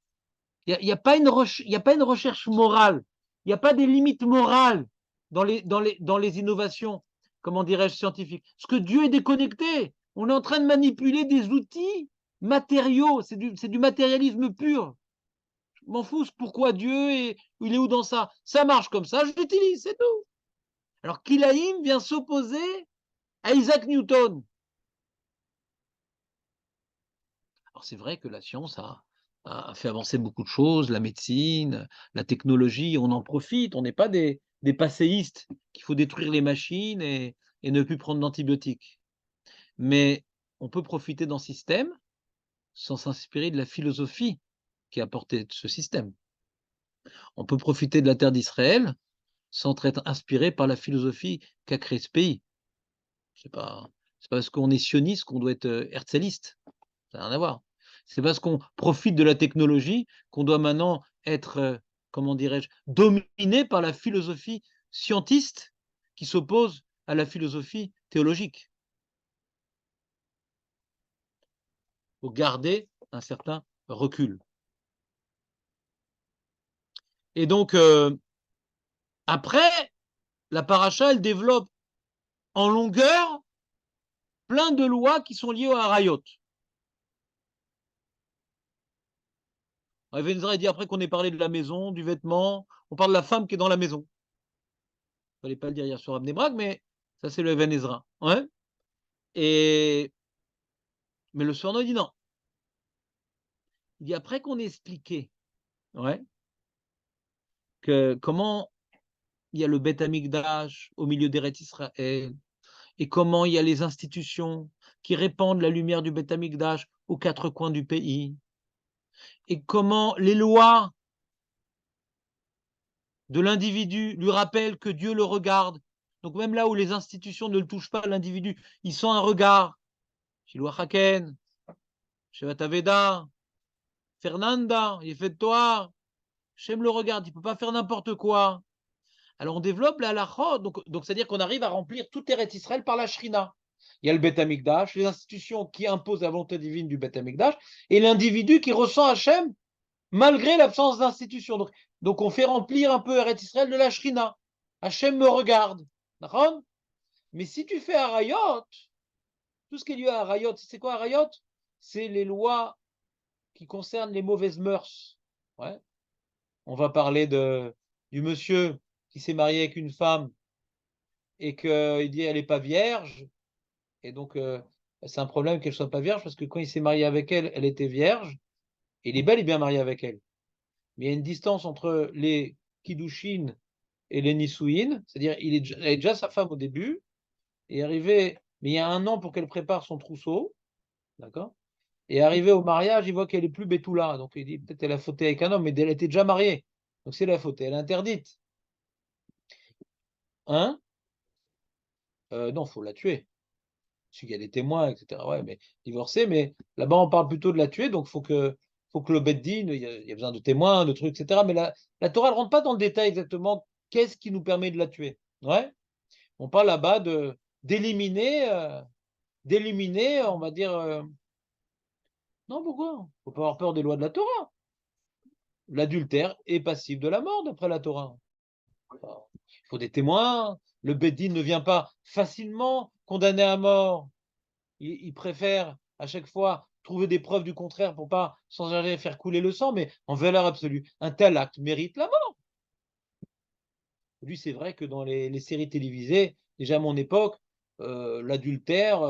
Il n'y a pas une recherche morale, il n'y a pas des limites morales dans les innovations, comment dirais-je, scientifiques. Parce que Dieu est déconnecté. On est en train de manipuler des outils matériaux, c'est du matérialisme pur. Je m'en fous, pourquoi Dieu, il est où dans ça? Ça marche comme ça, je l'utilise, c'est tout. Alors Kilaïm vient s'opposer à Isaac Newton. Alors c'est vrai que la science a fait avancer beaucoup de choses, la médecine, la technologie, on en profite, on n'est pas des passéistes qu'il faut détruire les machines et ne plus prendre d'antibiotiques. Mais on peut profiter d'un système sans s'inspirer de la philosophie qui a porté ce système. On peut profiter de la terre d'Israël sans être inspiré par la philosophie qu'a créé ce pays. C'est pas parce qu'on est sioniste qu'on doit être herzéliste. Ça n'a rien à voir. C'est parce qu'on profite de la technologie qu'on doit maintenant être, comment dirais-je, dominé par la philosophie scientiste qui s'oppose à la philosophie théologique. Il faut garder un certain recule. Et donc, après, la paracha, elle développe en longueur plein de lois qui sont liées au harayot. Even Ezra dit après qu'on ait parlé de la maison, du vêtement, on parle de la femme qui est dans la maison. Il ne fallait pas le dire hier sur Abnei Brak, mais ça c'est le Even Ezra. Ouais. Mais le Sforno dit non. Il dit après qu'on ait expliqué que comment il y a le Beth Amikdash au milieu d'Eretz Israël, et comment il y a les institutions qui répandent la lumière du Beth Amikdash aux quatre coins du pays, et comment les lois de l'individu lui rappellent que Dieu le regarde. Donc même là où les institutions ne le touchent pas, l'individu, il sent un regard. Shiloh Haken, Shevat Aveda, Fernanda, il fait de toi, Shem le regarde, il ne peut pas faire n'importe quoi. Alors on développe la halachot, donc c'est-à-dire qu'on arrive à remplir tout Eretz Israël par la Shrina. Il y a le Beth Amikdash, les institutions qui imposent la volonté divine du Beth Amikdash, et l'individu qui ressent Hachem malgré l'absence d'institution. Donc on fait remplir un peu Eretz Israël de la Shrina. Hachem me regarde. D'accord? Mais si tu fais Harayot, tout ce qui est lié à Harayot, c'est quoi Harayot? C'est les lois qui concernent les mauvaises mœurs. Ouais. On va parler du monsieur qui s'est marié avec une femme et qu'il dit elle n'est pas vierge. Et donc, c'est un problème qu'elle ne soit pas vierge parce que quand il s'est marié avec elle, elle était vierge. Et il est bel et bien marié avec elle. Mais il y a une distance entre les Kiddushin et les Nisouin, c'est-à-dire elle est déjà sa femme au début, et arrivé, mais il y a 1 an pour qu'elle prépare son trousseau, d'accord? Et arrivé au mariage, il voit qu'elle est plus Betula, donc il dit peut-être elle a fauté avec un homme, mais elle était déjà mariée, donc c'est la faute, elle est interdite. Hein? Non, faut la tuer. Il y a des témoins, etc. Ouais, mais divorcer, mais là-bas on parle plutôt de la tuer, donc faut que le Beddin, il y a besoin de témoins, de trucs, etc. Mais la Torah ne rentre pas dans le détail exactement qu'est-ce qui nous permet de la tuer. Ouais. On parle là-bas d'éliminer, on va dire. Non, pourquoi? Faut pas avoir peur des lois de la Torah. L'adultère est passible de la mort d'après la Torah. Enfin, il faut des témoins. Le Beddin ne vient pas facilement condamner à mort. Il préfère à chaque fois trouver des preuves du contraire pour pas sans jamais faire couler le sang, mais en valeur absolue, un tel acte mérite la mort. Lui, c'est vrai que dans les séries télévisées, déjà à mon époque, l'adultère,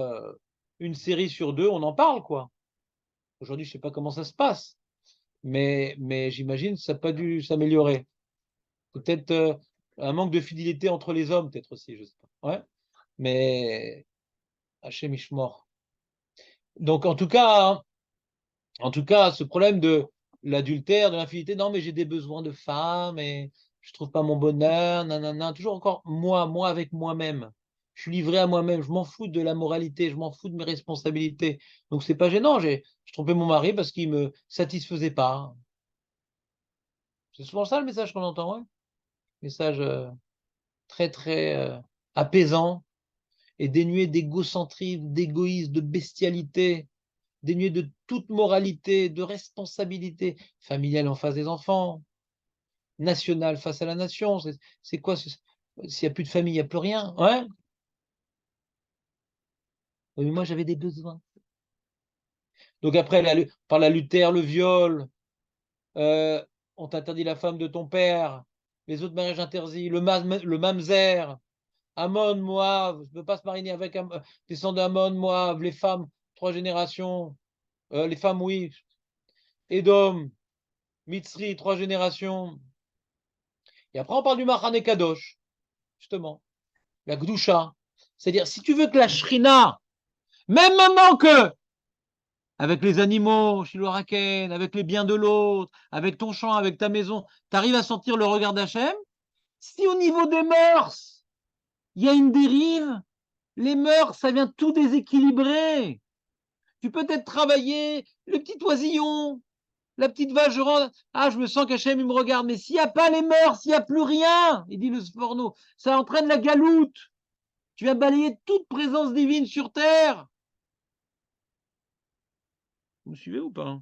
une série sur 2, on en parle, quoi. Aujourd'hui, je sais pas comment ça se passe, mais j'imagine que ça n'a pas dû s'améliorer. Peut-être un manque de fidélité entre les hommes, peut-être aussi, je sais pas. Ouais. Mais Hachem Ishmor. Donc en tout cas, ce problème de l'adultère, de l'infidélité, non, mais j'ai des besoins de femme et je trouve pas mon bonheur, nanana, toujours encore moi avec moi-même. Je suis livré à moi-même, je m'en fous de la moralité, je m'en fous de mes responsabilités. Donc c'est pas gênant, j'ai trompé mon mari parce qu'il me satisfaisait pas. C'est souvent ça le message qu'on entend, ouais. Message très très apaisant et dénué d'égocentrisme, d'égoïsme, de bestialité, dénué de toute moralité, de responsabilité familiale en face des enfants, nationale face à la nation. C'est quoi s'il n'y a plus de famille, il n'y a plus rien, ouais. Oui, mais moi j'avais des besoins. Donc après, par l'adultère, le viol, euh, on t'interdit la femme de ton père, les autres mariages interdits, le mamzer, Ammon, Moab, je ne peux pas se marier avec un descendant d'Ammon, Moab, les femmes, 3 générations, les femmes, oui, Édom, Mitzri, 3 générations. Et après, on parle du Machane Kadosh, justement, la Gdusha. C'est-à-dire, si tu veux que la Shrina, même maintenant que, avec les animaux, Shiloraken, avec les biens de l'autre, avec ton champ, avec ta maison, tu arrives à sentir le regard d'Hachem, si au niveau des mœurs, il y a une dérive, les mœurs, ça vient tout déséquilibrer. Tu peux peut-être travailler le petit oisillon, la petite vache, je rentre, ah, je me sens qu'Hachem, il me regarde, mais s'il n'y a pas les mœurs, s'il n'y a plus rien, il dit le Sforno, ça entraîne la galoute. Tu vas balayer toute présence divine sur terre. Vous me suivez ou pas?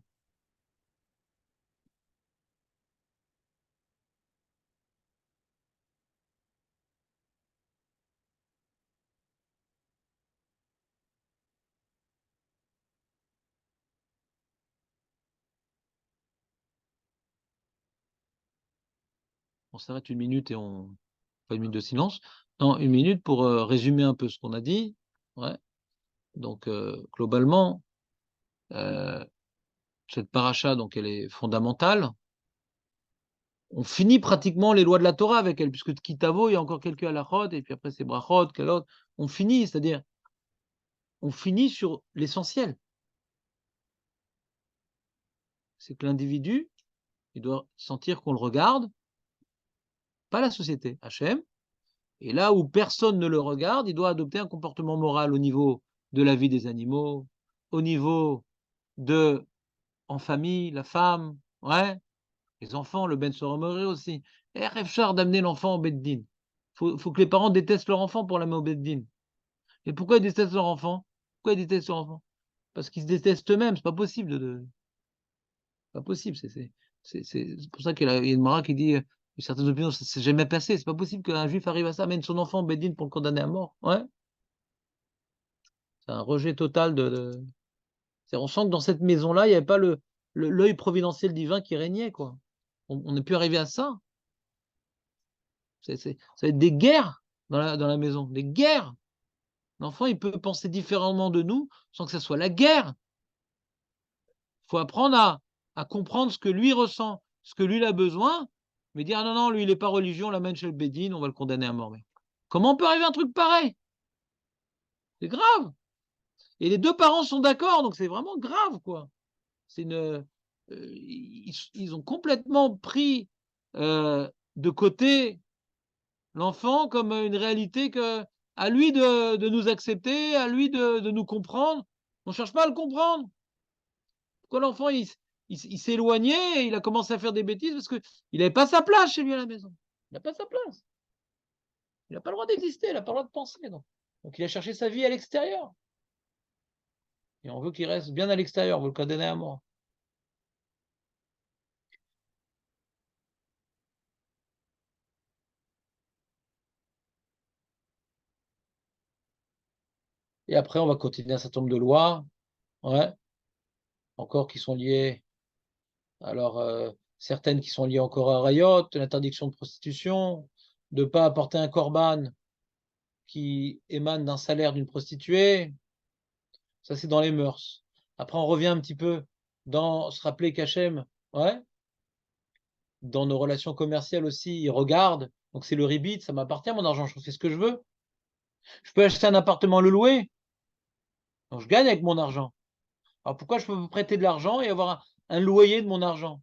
On s'arrête 1 minute et on... Pas 1 minute de silence. Non, 1 minute pour résumer un peu ce qu'on a dit. Ouais. Donc, globalement, cette paracha, donc, elle est fondamentale. On finit pratiquement les lois de la Torah avec elle, puisque Kitavo, il y a encore quelques halachot, et puis après c'est brachot, kalot. On finit, c'est-à-dire, on finit sur l'essentiel. C'est que l'individu, il doit sentir qu'on le regarde, pas la société, Hachem. Et là où personne ne le regarde, il doit adopter un comportement moral au niveau de la vie des animaux, au niveau de, en famille, la femme, ouais, les enfants, le Ben Soromoré aussi. Et Rêve d'amener l'enfant au Beddin. Faut que les parents détestent leur enfant pour l'amener au Beddin. Et pourquoi ils détestent leur enfant? Pourquoi ils détestent leur enfant? Parce qu'ils se détestent eux-mêmes, c'est pas possible pas possible. C'est pour ça qu'il y a une Mara qui dit certaines opinions, ça s'est jamais passé. C'est pas possible qu'un juif arrive à ça, amène son enfant au Beddin pour le condamner à mort. Ouais. C'est un rejet total on sent que dans cette maison-là, il n'y avait pas l'œil providentiel divin qui régnait, quoi. On n'est plus arrivé à ça. Ça va être des guerres dans la maison, des guerres. L'enfant, il peut penser différemment de nous sans que ça soit la guerre. Il faut apprendre à comprendre ce que lui ressent, ce que lui a besoin, mais dire ah non, non, lui, il n'est pas religieux, on l'amène chez le Bédine, on va le condamner à mort. Mais comment on peut arriver à un truc pareil? C'est grave. Et les deux parents sont d'accord, donc c'est vraiment grave, quoi. C'est ils ont complètement pris de côté l'enfant comme une réalité à lui de nous accepter, à lui de nous comprendre. On ne cherche pas à le comprendre. Pourquoi l'enfant, il s'est éloigné et il a commencé à faire des bêtises parce qu'il n'avait pas sa place chez lui à la maison. Il n'a pas sa place. Il n'a pas le droit d'exister, il n'a pas le droit de penser. Donc il a cherché sa vie à l'extérieur. Et on veut qu'il reste bien à l'extérieur, on veut le condamner à mort. Et après, on va continuer un certain nombre de lois, ouais, encore qui sont liées. Alors, certaines qui sont liées encore à Rayot, l'interdiction de prostitution, de ne pas apporter un korban qui émane d'un salaire d'une prostituée. Ça, c'est dans les mœurs. Après, on revient un petit peu dans se rappeler qu'Hachem, ouais, dans nos relations commerciales aussi, il regarde. Donc, c'est le ribit, ça m'appartient, mon argent, je fais ce que je veux. Je peux acheter un appartement, le louer. Donc, je gagne avec mon argent. Alors, pourquoi je peux vous prêter de l'argent et avoir un loyer de mon argent?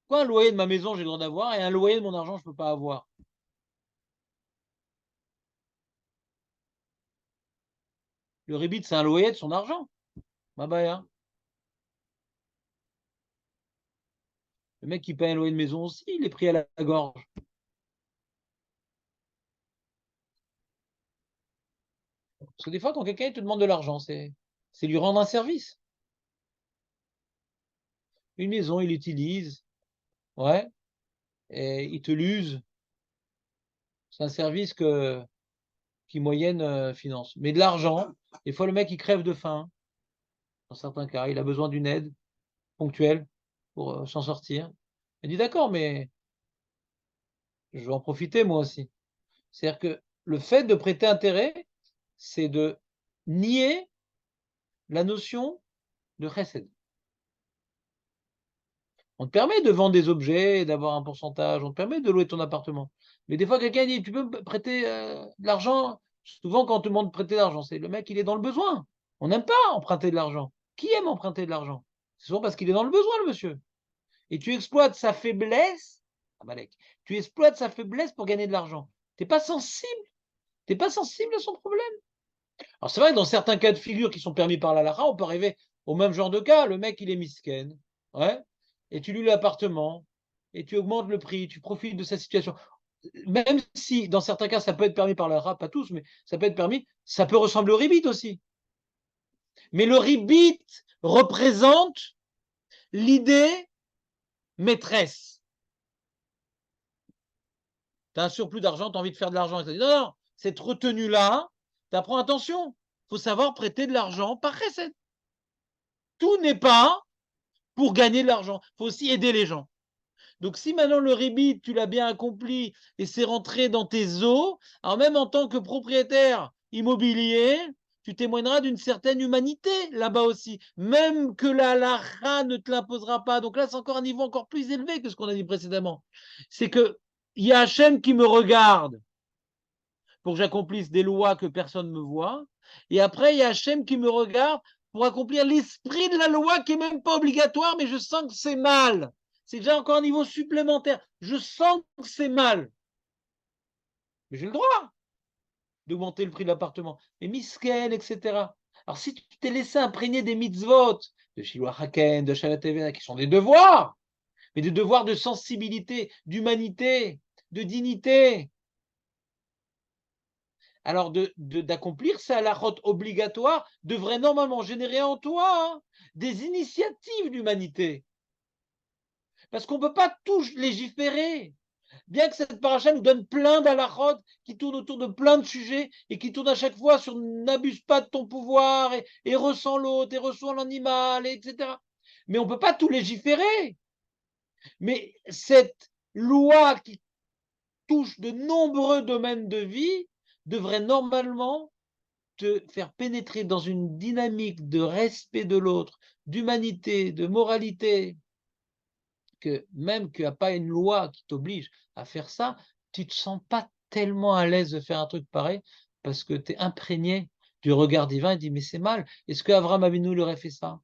Pourquoi un loyer de ma maison, j'ai le droit d'avoir, et un loyer de mon argent, je ne peux pas avoir? Le ribit, c'est un loyer de son argent. Bah, hein. Le mec qui paye un loyer de maison aussi, il est pris à la gorge. Parce que des fois, quand quelqu'un te demande de l'argent, c'est lui rendre un service. Une maison, il l'utilise, ouais, et il te l'use. C'est un service qui moyenne finance. Mais de l'argent, des fois, le mec, il crève de faim. Dans certains cas, il a besoin d'une aide ponctuelle pour s'en sortir. Il dit d'accord, mais je vais en profiter moi aussi. C'est-à-dire que le fait de prêter intérêt, c'est de nier la notion de chesed. On te permet de vendre des objets et d'avoir un pourcentage, on te permet de louer ton appartement. Mais des fois, quelqu'un dit, tu peux me prêter de l'argent? Souvent, quand on te demande de prêter de l'argent, c'est le mec, il est dans le besoin. On n'aime pas emprunter de l'argent. Qui aime emprunter de l'argent? C'est souvent parce qu'il est dans le besoin, le monsieur. Et tu exploites sa faiblesse, Amalek, tu exploites sa faiblesse pour gagner de l'argent. Tu n'es pas sensible. Tu n'es pas sensible à son problème. Alors, c'est vrai que dans certains cas de figure qui sont permis par la Lara, on peut arriver au même genre de cas. Le mec, il est misken. Ouais. Et tu loues l'appartement, et tu augmentes le prix, tu profites de sa situation. Même si, dans certains cas, ça peut être permis par la Lara, pas tous, mais ça peut être permis, ça peut ressembler au ribit aussi. Mais le ribit représente l'idée maîtresse. Tu as un surplus d'argent, tu as envie de faire de l'argent. Non, non, cette retenue-là, tu apprends attention. Il faut savoir prêter de l'argent par recette. Tout n'est pas pour gagner de l'argent. Il faut aussi aider les gens. Donc, si maintenant le rébit, tu l'as bien accompli et c'est rentré dans tes eaux, alors même en tant que propriétaire immobilier, tu témoigneras d'une certaine humanité là-bas aussi, même que la halakha ne te l'imposera pas. Donc là, c'est encore un niveau encore plus élevé que ce qu'on a dit précédemment. C'est que il y a Hachem qui me regarde pour que j'accomplisse des lois que personne ne me voit, et après, il y a Hachem qui me regarde pour accomplir l'esprit de la loi qui est même pas obligatoire, mais je sens que c'est mal. C'est déjà encore un niveau supplémentaire. Je sens que c'est mal. Mais j'ai le droit d'augmenter le prix de l'appartement. Mais misken, etc. Alors, si tu t'es laissé imprégner des mitzvot, de Shiloh Haken, de Shalat Evena, qui sont des devoirs, mais des devoirs de sensibilité, d'humanité, de dignité, alors d'accomplir ces halachot obligatoires devrait normalement générer en toi des initiatives d'humanité. Parce qu'on ne peut pas tout légiférer. Bien que cette paracha nous donne plein d'halachot qui tournent autour de plein de sujets et qui tournent à chaque fois sur n'abuse pas de ton pouvoir et ressens l'autre et ressens l'animal, etc. Mais on ne peut pas tout légiférer. Mais cette loi qui touche de nombreux domaines de vie devrait normalement te faire pénétrer dans une dynamique de respect de l'autre, d'humanité, de moralité, que même qu'il n'y a pas une loi qui t'oblige à faire ça, tu ne te sens pas tellement à l'aise de faire un truc pareil parce que tu es imprégné du regard divin et dis mais c'est mal. Est-ce qu'Abraham Avinu aurait fait ça?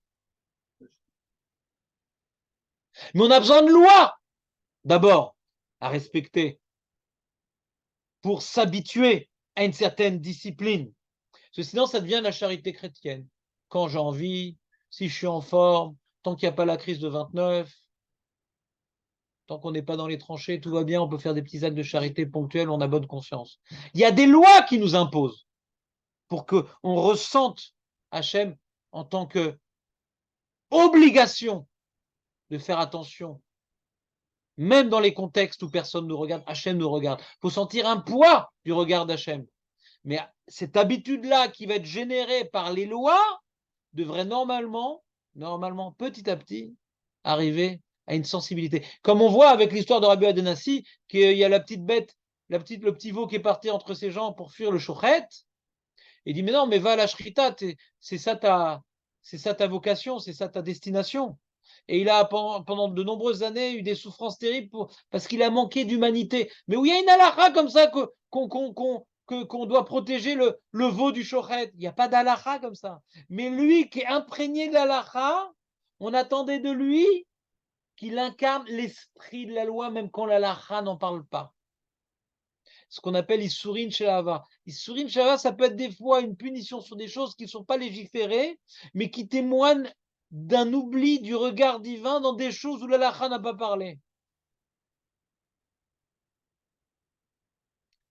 Mais on a besoin de loi d'abord à respecter pour s'habituer à une certaine discipline. Parce que sinon, ça devient la charité chrétienne. Quand j'ai envie, si je suis en forme, tant qu'il n'y a pas la crise de 29, tant qu'on n'est pas dans les tranchées, tout va bien, on peut faire des petits actes de charité ponctuels, on a bonne conscience. Il y a des lois qui nous imposent pour qu'on ressente Hachem en tant que obligation de faire attention, même dans les contextes où personne ne nous regarde, Hachem nous regarde. Il faut sentir un poids du regard d'Hachem. Mais cette habitude-là qui va être générée par les lois devrait normalement, petit à petit, arriver à une sensibilité. Comme on voit avec l'histoire de Rabbi Adenassi, qu'il y a la petite bête, le petit veau qui est parti entre ses jambes pour fuir le shochet. Il dit, mais non, mais va à la shrita, c'est ça ta vocation, c'est ça ta destination. Et il a pendant de nombreuses années eu des souffrances terribles parce qu'il a manqué d'humanité. Mais où il y a une halakha comme ça qu'on doit protéger le veau du shochet. Il n'y a pas d'halakha comme ça. Mais lui qui est imprégné de l'halakha, on attendait de lui qu'il incarne l'esprit de la loi, même quand l'halakha n'en parle pas. Ce qu'on appelle Issourin Shelava. Issourin Shelava, ça peut être des fois une punition sur des choses qui ne sont pas légiférées, mais qui témoignent d'un oubli du regard divin dans des choses où l'halakha n'a pas parlé.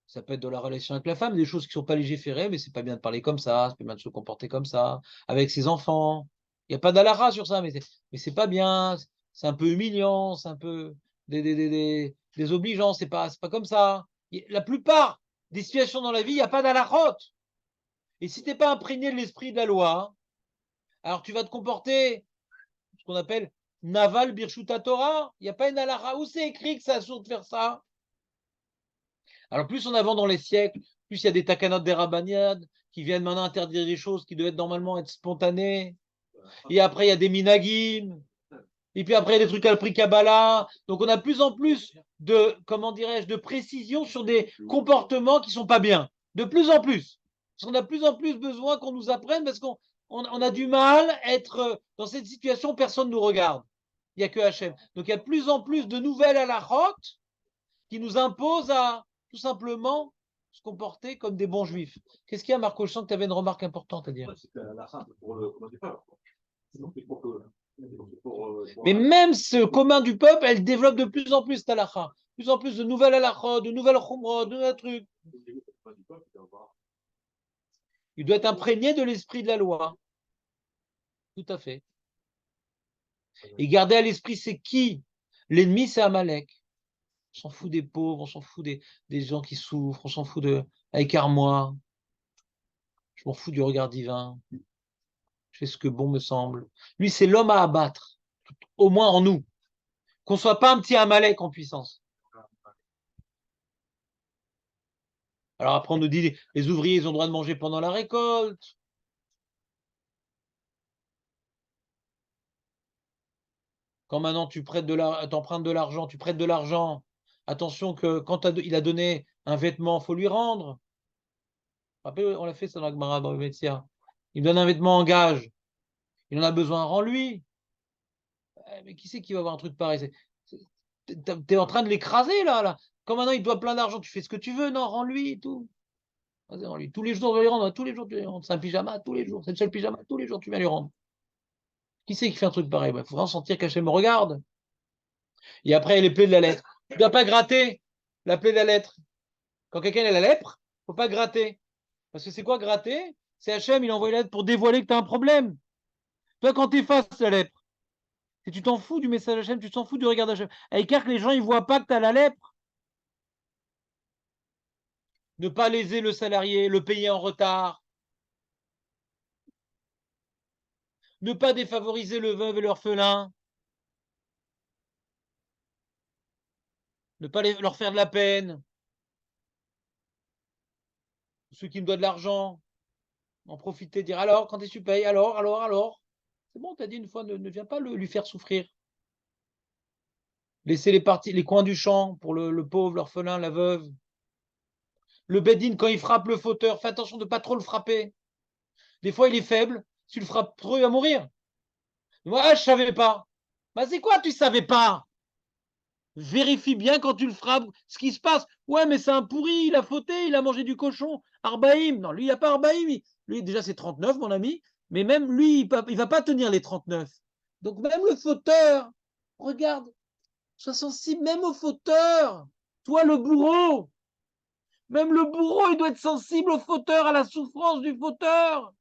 Ça peut être dans la relation avec la femme, des choses qui ne sont pas légiférées, mais c'est pas bien de parler comme ça, c'est pas bien de se comporter comme ça, avec ses enfants. Il n'y a pas d'halakha sur ça, mais c'est pas bien, c'est un peu humiliant, c'est un peu désobligeant, c'est pas comme ça. La plupart des situations dans la vie, il n'y a pas d'halachot. Et si tu n'es pas imprégné de l'esprit de la loi, alors tu vas te comporter ce qu'on appelle Naval Birshuta Torah. Il n'y a pas une halakha. Où c'est écrit que ça assourd de faire ça? Alors plus on avance dans les siècles, plus il y a des takanot des rabbaniades qui viennent maintenant interdire des choses qui devaient normalement être spontanées. Et après, il y a des minagim. Et puis après, il y a des trucs à prix Kabbalah. Donc on a de plus en plus de, comment dirais-je, de précision sur des comportements qui ne sont pas bien. De plus en plus. Parce qu'on a de plus en plus besoin qu'on nous apprenne parce qu'on a du mal à être dans cette situation, personne ne nous regarde. Il n'y a que Hachem. Donc il y a de plus en plus de nouvelles halachot qui nous imposent à tout simplement se comporter comme des bons juifs. Qu'est-ce qu'il y a, Marco? Je sens que tu avais une remarque importante à dire. Mais même ce commun du peuple, elle développe de plus en plus cette halakha. De plus en plus de nouvelles halakha, de nouvelles khumra, de nouvelles trucs. Il doit être imprégné de l'esprit de la loi. Tout à fait. Et garder à l'esprit, c'est qui? L'ennemi, c'est Amalek. On s'en fout des pauvres, on s'en fout des gens qui souffrent, on s'en fout de écarte-moi. Je m'en fous du regard divin. Je fais ce que bon me semble. Lui, c'est l'homme à abattre, au moins en nous. Qu'on ne soit pas un petit Amalek en puissance. Alors après, on nous dit les ouvriers, ils ont le droit de manger pendant la récolte. Quand maintenant tu t'empruntes de l'argent, tu prêtes de l'argent, attention que quand il a donné un vêtement, il faut lui rendre. Rappelez, on l'a fait ça dans la Gemara, dans le Metsia. Il donne un vêtement en gage. Il en a besoin, rends-lui. Mais qui c'est qui va avoir un truc pareil? T'es en train de l'écraser là. Comme maintenant il doit plein d'argent, tu fais ce que tu veux, non, rends-lui et tout. Vas-y, rends-lui. Tous les jours, tu vas lui rendre, tous les jours, tu vas lui rendre. C'est un pyjama, tous les jours. C'est le seul pyjama, tous les jours, tu vas lui rendre. Qui c'est qui fait un truc pareil? Il faut vraiment sentir qu'Hachem me regarde. Et après, les plaies de la lettre. Tu ne dois pas gratter la plaie de la lettre. Quand quelqu'un a la lèpre, il ne faut pas gratter. Parce que c'est quoi gratter? C'est Hachem, il envoie la lettre pour dévoiler que tu as un problème. Toi, quand tu effaces la lèpre, si tu t'en fous du message Hachem, tu t'en fous du regard d'Hachem. Avec que les gens ne voient pas que tu as la lèpre. Ne pas léser le salarié, le payer en retard. Ne pas défavoriser le veuve et l'orphelin. Ne pas leur faire de la peine. Ceux qui me doivent de l'argent, en profiter, dire alors, quand est-ce que tu payes? Alors. C'est bon, t'as dit une fois, ne viens pas lui faire souffrir. Laissez les coins du champ pour le pauvre, l'orphelin, la veuve. Le Bedin, quand il frappe le fauteur, fais attention de ne pas trop le frapper. Des fois, il est faible. Si tu le frappes trop, il va mourir. Moi, je savais pas. Bah, c'est quoi, tu savais pas? Vérifie bien quand tu le frappes ce qui se passe. Ouais, mais c'est un pourri, il a fauté, il a mangé du cochon. Arbaïm. Non, lui, il n'y a pas Arbaïm. Lui, déjà, c'est 39, mon ami. Mais même lui, il ne va pas tenir les 39. Donc, même le fauteur, regarde, sois sensible même au fauteur. Toi, le bourreau. Même le bourreau, il doit être sensible au fauteur, à la souffrance du fauteur.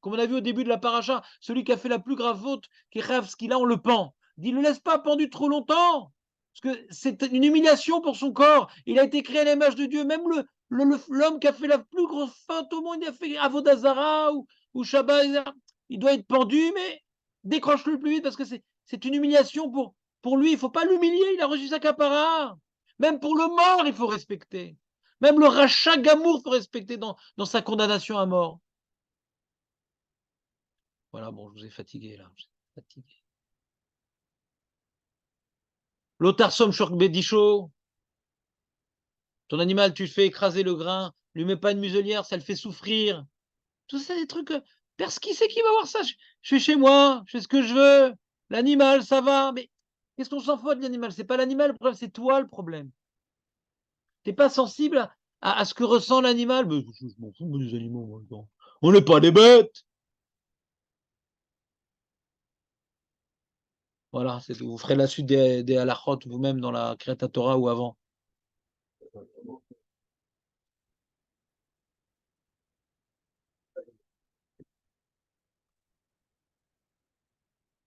Comme on a vu au début de la paracha, celui qui a fait la plus grave faute, qui rêve ce qu'il a, on le pend. Il ne le laisse pas pendu trop longtemps. Parce que c'est une humiliation pour son corps. Il a été créé à l'image de Dieu. Même l'homme qui a fait la plus grosse faute au monde, il a fait Avodazara ou Shabbat, il doit être pendu, mais décroche-le le plus vite parce que c'est une humiliation pour lui. Il ne faut pas l'humilier, il a reçu sa capara. Même pour le mort, il faut respecter. Même le rachat Gamour, il faut respecter dans sa condamnation à mort. Voilà, bon, je vous ai fatigué là. Fatigué. L'otarsom Bédicho, ton animal, tu le fais écraser le grain, lui mets pas une muselière, ça le fait souffrir. Tout ça, des trucs. Qui c'est qui va voir ça? Je suis chez moi, je fais ce que je veux. L'animal, ça va. Mais qu'est-ce qu'on s'en fout de l'animal? C'est pas l'animal le problème, c'est toi le problème. T'es pas sensible à ce que ressent l'animal. Mais je m'en fous des animaux, moi. On n'est pas des bêtes. Voilà, vous ferez la suite des halachot vous-même dans la Kreta Torah ou avant.